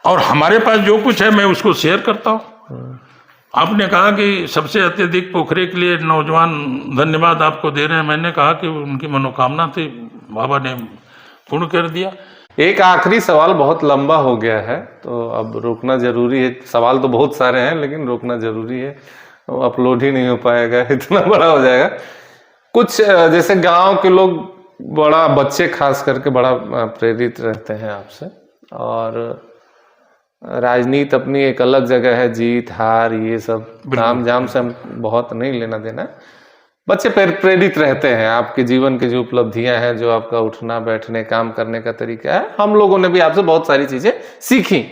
और हमारे पास जो कुछ है मैं उसको शेयर करता हूँ। आपने कहा कि सबसे अत्यधिक पोखरे के लिए नौजवान धन्यवाद आपको दे रहे हैं। मैंने कहा कि उनकी मनोकामना थी, बाबा ने पूर्ण कर दिया। एक आखिरी सवाल, बहुत लंबा हो गया है तो अब रोकना जरूरी है। सवाल तो बहुत सारे हैं लेकिन रोकना जरूरी है, अपलोड ही नहीं हो पाएगा, इतना बड़ा हो जाएगा। कुछ जैसे गांव के लोग, बड़ा बच्चे खास करके बड़ा प्रेरित रहते हैं आपसे, और राजनीति अपनी एक अलग जगह है, जीत हार ये सब नाम जाम से हम बहुत नहीं लेना देना। बच्चे प्रेरित रहते हैं, आपके जीवन की जो उपलब्धियां हैं, जो आपका उठना बैठने काम करने का तरीका है। हम लोगों ने भी आपसे बहुत सारी चीजें सीखी।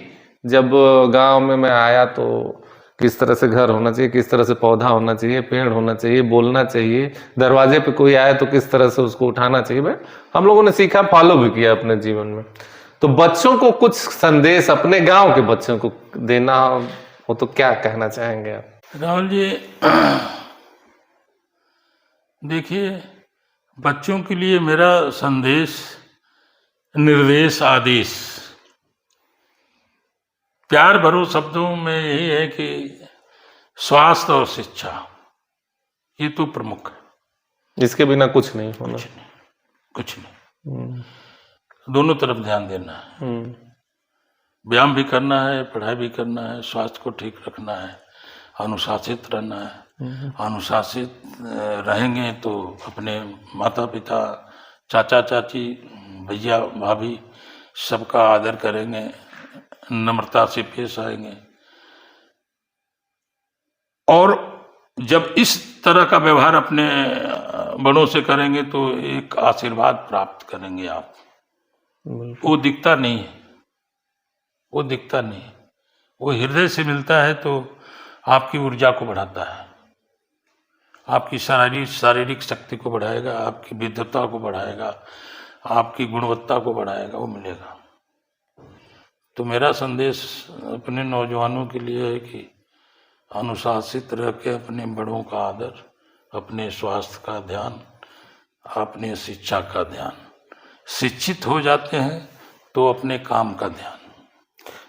जब गांव में मैं आया तो किस तरह से घर होना चाहिए, किस तरह से पौधा होना चाहिए, पेड़ होना चाहिए, बोलना चाहिए, दरवाजे पे कोई आए तो किस तरह से उसको उठाना चाहिए, हम लोगों ने सीखा, फॉलो भी किया अपने जीवन में। तो बच्चों को कुछ संदेश अपने गांव के बच्चों को देना हो तो क्या कहना चाहेंगे आप? राहुल जी, देखिए, बच्चों के लिए मेरा संदेश, निर्देश, आदेश प्यार भरो शब्दों में यही है कि स्वास्थ्य और शिक्षा ये तो प्रमुख है। इसके बिना कुछ नहीं होना। कुछ नहीं। दोनों तरफ ध्यान देना है। व्यायाम भी करना है, पढ़ाई भी करना है, स्वास्थ्य को ठीक रखना है, अनुशासित रहना है। अनुशासित रहेंगे तो अपने माता पिता, चाचा चाची, भैया भाभी सबका आदर करेंगे, नम्रता से पेश आएंगे। और जब इस तरह का व्यवहार अपने बड़ों से करेंगे तो एक आशीर्वाद प्राप्त करेंगे आप। वो दिखता नहीं है, वो दिखता नहीं है, वो हृदय से मिलता है तो आपकी ऊर्जा को बढ़ाता है, आपकी शारीरिक शक्ति को बढ़ाएगा, आपकी विद्वता को बढ़ाएगा, आपकी गुणवत्ता को बढ़ाएगा, वो मिलेगा। तो मेरा संदेश अपने नौजवानों के लिए है कि अनुशासित रह के अपने बड़ों का आदर, अपने स्वास्थ्य का ध्यान, अपने शिक्षा का ध्यान। शिक्षित हो जाते हैं तो अपने काम का ध्यान।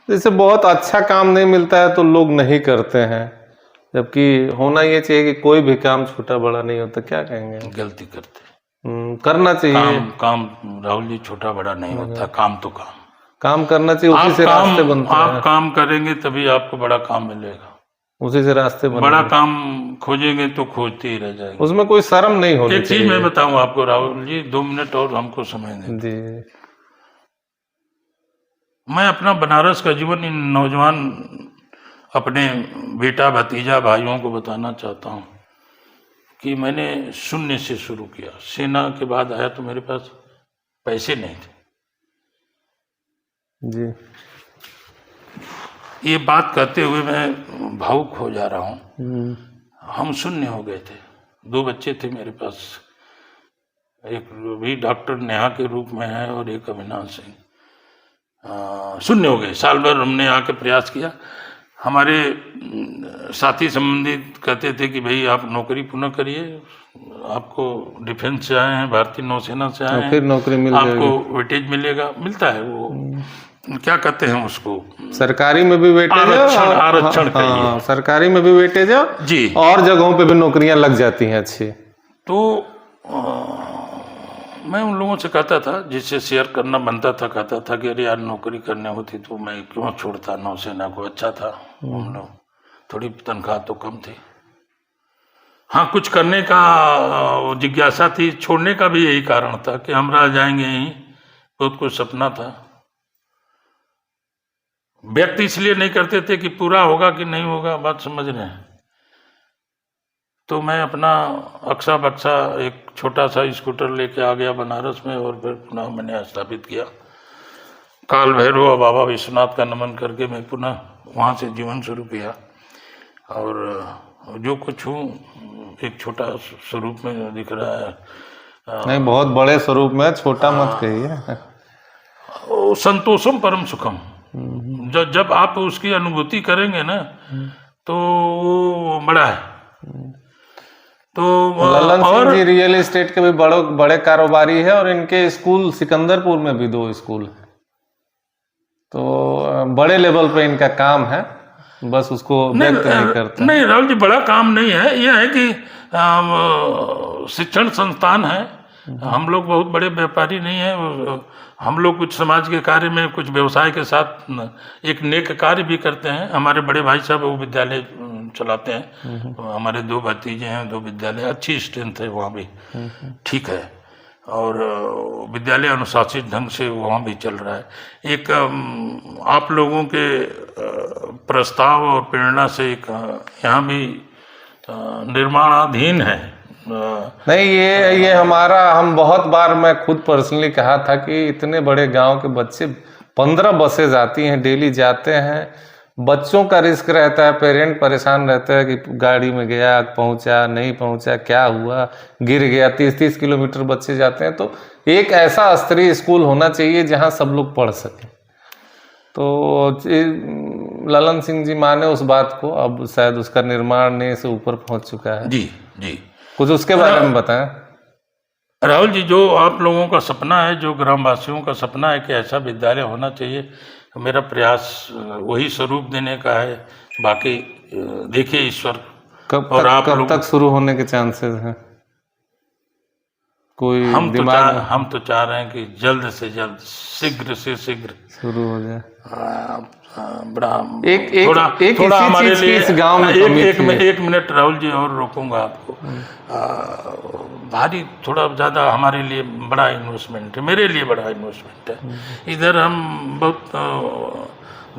जैसे बहुत अच्छा काम नहीं मिलता है तो लोग नहीं करते हैं, जबकि होना ये चाहिए कि कोई भी काम छोटा बड़ा नहीं होता। क्या कहेंगे? गलती करते करना चाहिए। काम राहुल जी छोटा बड़ा नहीं होता, काम तो काम करना चाहिए, उसी से रास्ते बनते हैं। आप काम करेंगे तभी आपको बड़ा काम मिलेगा, उसी से रास्ते बनेंगे। बड़ा काम खोजेंगे तो खोजते ही रह जाएंगे, उसमें कोई शर्म नहीं होनी चाहिए। एक चीज मैं बताऊं आपको राहुल जी, 2 मिनट और हमको समय दें जी। मैं अपना बनारस का जीवन इन नौजवान अपने बेटा भतीजा भाइयों को बताना चाहता हूं कि मैंने शून्य से शुरू किया। सेना के बाद आया तो मेरे पास पैसे नहीं थे जी। ये बात कहते हुए मैं भावुक हो जा रहा हूँ। हम शून्य हो गए थे, 2 बच्चे थे मेरे पास, एक भी डॉक्टर नेहा के रूप में है और एक अविनाश सिंह। शून्य हो गए। साल भर हमने आके प्रयास किया। हमारे साथी संबंधित कहते थे कि भाई आप नौकरी पुनः करिए, आपको डिफेंस से आए हैं, भारतीय नौसेना से आए हैं, फिर नौकरी मिल आपको वेटेज मिलेगा, मिलता है वो क्या कहते हैं उसको, सरकारी में भी वेटेज, आरक्षण हाँ, सरकारी में भी वेटेज जी, और जगहों पे भी नौकरियां लग जाती हैं अच्छी। तो मैं उन लोगों से कहता था, जिससे शेयर करना बनता था, कहता था कि अरे यार नौकरी करने होती तो मैं क्यों छोड़ता नौसेना को, अच्छा था हम लोग, थोड़ी तनख्वाह तो कम थी। हाँ, कुछ करने का जिज्ञासा थी, छोड़ने का भी यही कारण था कि हम रह जाएंगे यहीं, बहुत कुछ सपना था। व्यक्त इसलिए नहीं करते थे कि पूरा होगा कि नहीं होगा, बात समझ रहे हैं। तो मैं अपना अक्सा बक्सा एक छोटा सा स्कूटर लेके आ गया बनारस में, और फिर पुनः मैंने स्थापित किया। काल भैरव बाबा विश्वनाथ का नमन करके मैं पुनः वहाँ से जीवन शुरू किया, और जो कुछ हूँ एक छोटा स्वरूप में दिख रहा है। नहीं, बहुत बड़े स्वरूप में, छोटा मत कहिए। संतोषम परम सुखम, जब आप उसकी अनुभूति करेंगे ना तो वो बड़ा है। तो ललन सिंह जी रियल एस्टेट के भी बड़े कारोबारी है, और इनके स्कूल सिकंदरपुर में भी 2 स्कूल है, तो बड़े लेवल पे इनका काम है, बस उसको व्यक्त नहीं करते। नहीं राहुल जी, बड़ा काम नहीं है, यह है कि शिक्षण संस्थान है। हम लोग बहुत बड़े व्यापारी नहीं हैं, हम लोग कुछ समाज के कार्य में, कुछ व्यवसाय के साथ एक नेक कार्य भी करते हैं। हमारे बड़े भाई साहब वो विद्यालय चलाते हैं, हमारे 2 भतीजे हैं, 2 विद्यालय, अच्छी स्ट्रेंथ है वहाँ भी, ठीक है, और विद्यालय अनुशासित ढंग से वहाँ भी चल रहा है। एक आप लोगों के प्रस्ताव और प्रेरणा से एक यहाँ भी निर्माणाधीन है। नहीं, ये हमारा, हम बहुत बार, मैं खुद पर्सनली कहा था कि इतने बड़े गांव के बच्चे, 15 बसें आती हैं डेली, जाते हैं, बच्चों का रिस्क रहता है, पेरेंट परेशान रहते हैं कि गाड़ी में गया, पहुंचा नहीं पहुंचा, क्या हुआ, गिर गया। 30-30 किलोमीटर बच्चे जाते हैं। तो एक ऐसा स्तरीय स्कूल होना चाहिए जहां सब लोग पढ़ सकें। तो ललन सिंह जी माने उस बात को, अब शायद उसका निर्माण ने से ऊपर पहुंच चुका है। जी जी, कुछ उसके बारे में बताएं राहुल जी। जो आप लोगों का सपना है, जो ग्रामवासियों का सपना है कि ऐसा विद्यालय होना चाहिए, मेरा प्रयास वही स्वरूप देने का है। बाकी देखिए ईश्वर कब तक शुरू होने के चांसेस हैं? कोई हम दिमाग तो चाह रहे हैं कि जल्द से जल्द, शीघ्र से शीघ्र शुरू हो जाए। बड़ा एक थोड़ा इसी हमारे चीज की लिए इस गांव में कमी थी। एक मिनट राहुल जी और रोकूंगा आपको। भारी थोड़ा ज़्यादा हमारे लिए बड़ा इन्वेस्टमेंट है, मेरे लिए बड़ा इन्वेस्टमेंट है। इधर हम बहुत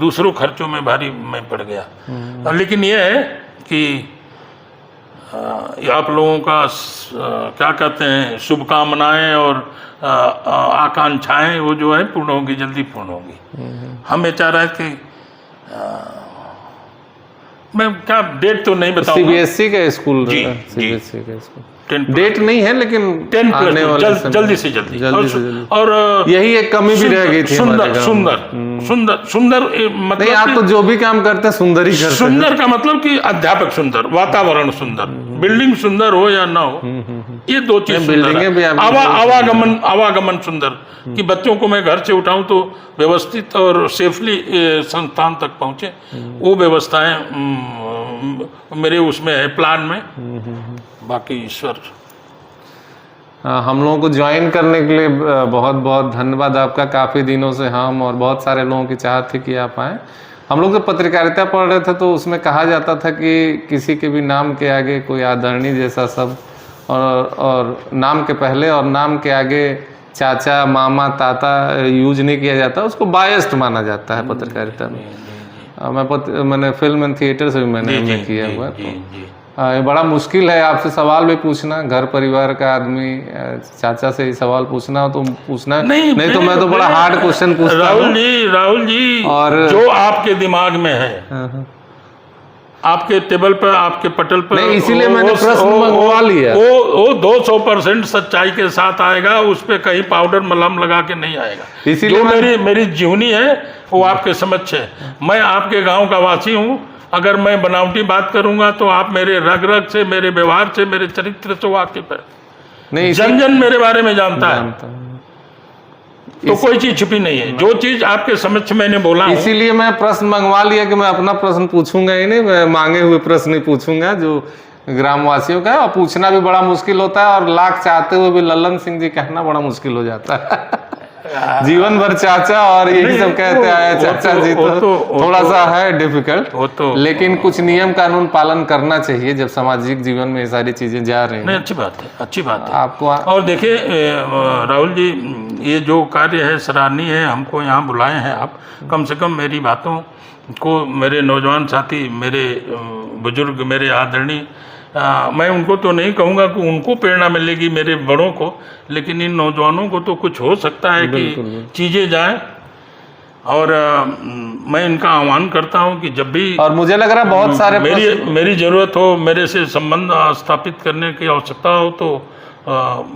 दूसरों खर्चों में भारी मैं पड़ गया। लेकिन यह है कि आप लोगों का क्या कहते हैं, शुभकामनाएं और आकांक्षाएं वो जो है पूर्ण होंगी, जल्दी पूर्ण होंगी। हम ये चाह रहे हैं कि मैं क्या डेट तो नहीं बताऊंगा। सीबीएसई का स्कूल, सीबीएसई का स्कूल डेट नहीं है, लेकिन 10 आने वाले जल्दी से जल्दी और यही एक कमी भी रह गई थी। सुंदर मतलब नहीं, आप तो जो भी काम करते हैं सुंदर ही करते हैं। सुंदर का मतलब कि अध्यापक सुंदर, वातावरण सुंदर, बिल्डिंग सुंदर हो या ना हो, ये दो चीज सुंदर है। आवागमन सुंदर, कि बच्चों को मैं घर से उठाऊं तो व्यवस्थित और सेफली संस्थान तक पहुंचे, वो व्यवस्थाएं मेरे उसमें है, प्लान में। बाकी ईश्वर। हम लोगों को ज्वाइन करने के लिए बहुत बहुत धन्यवाद आपका। काफ़ी दिनों से हम और बहुत सारे लोगों की चाहत थी कि आप आएँ। हम लोग जब पत्रकारिता पढ़ रहे थे तो उसमें कहा जाता था कि किसी के भी नाम के आगे कोई आदरणीय जैसा शब्द और नाम के पहले और नाम के आगे चाचा, मामा, ताता यूज नहीं किया जाता, उसको बायस्ड माना जाता है पत्रकारिता में। मैंने फिल्म एंड थिएटर से भी मैंने किया हुआ है, तो ये बड़ा मुश्किल है आपसे सवाल भी पूछना। घर परिवार का आदमी चाचा से ही सवाल पूछना हो तो पूछना, नहीं तो मैं तो बड़ा हार्ड क्वेश्चन पूछता हूँ। राहुल जी, और जो आपके दिमाग में है, आपके टेबल पर, आपके पटल पर, नहीं, इसीलिए मैंने प्रश्न मंगवा लिया। वो 200% सच्चाई के साथ आएगा, उस पर कहीं पाउडर मलहम लगा के नहीं आएगा। इसीलिए मेरी जीवनी है वो आपके समक्ष है। मैं आपके गांव का वासी हूँ। अगर मैं बनावटी बात करूंगा तो आप मेरे रग रग से, मेरे व्यवहार से, मेरे चरित्र से वाकिफ है। नहीं, जन मेरे बारे में जानता है, तो कोई चीज छुपी नहीं है। जो चीज आपके समक्ष मैंने बोला, इसीलिए मैं प्रश्न मंगवा लिया कि मैं अपना प्रश्न पूछूंगा ही नहीं, मैं मांगे हुए प्रश्न ही पूछूंगा जो ग्रामवासियों का है। और पूछना भी बड़ा मुश्किल होता है, और लाख चाहते हुए भी लल्लन सिंह जी कहना बड़ा मुश्किल हो जाता है। जीवन भर चाचा और यही सब कहते आए चाचा जी, तो थोड़ा सा है डिफिकल्ट। लेकिन कुछ नियम कानून पालन करना चाहिए जब सामाजिक जीवन में ये सारी चीजें जा रही हैं। नहीं, अच्छी बात है, अच्छी बात है आपको। और देखिए राहुल जी, ये जो कार्य है सराहनीय है। हमको यहाँ बुलाए हैं आप, कम से कम मेरी बातों को मेरे नौजवान साथी, मेरे बुजुर्ग, मेरे आदरणीय, मैं उनको तो नहीं कहूँगा कि उनको प्रेरणा मिलेगी, मेरे बड़ों को, लेकिन इन नौजवानों को तो कुछ हो सकता है कि चीज़ें जाएं। और मैं इनका आह्वान करता हूं कि जब भी, और मुझे लग रहा है बहुत सारे मेरी ज़रूरत हो, मेरे से संबंध स्थापित करने की आवश्यकता हो, तो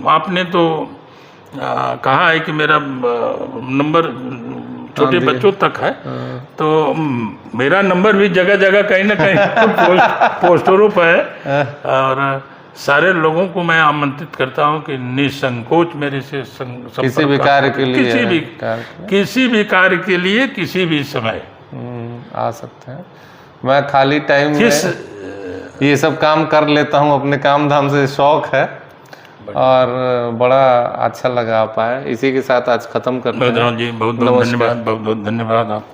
आपने तो कहा है कि मेरा नंबर छोटे बच्चों तक है, तो मेरा नंबर भी जगह जगह कहीं ना कहीं पोस्टरों पर है। और सारे लोगों को मैं आमंत्रित करता हूं कि निसंकोच मेरे से किसी भी कार्य के लिए, किसी भी कार्य के लिए, किसी भी समय आ सकते हैं। मैं खाली टाइम में ये सब काम कर लेता हूं, अपने काम धाम से शौक है, और बड़ा अच्छा लगा आप आए। इसी के साथ आज खत्म करते हैं। जी बहुत बहुत धन्यवाद, बहुत बहुत धन्यवाद आप।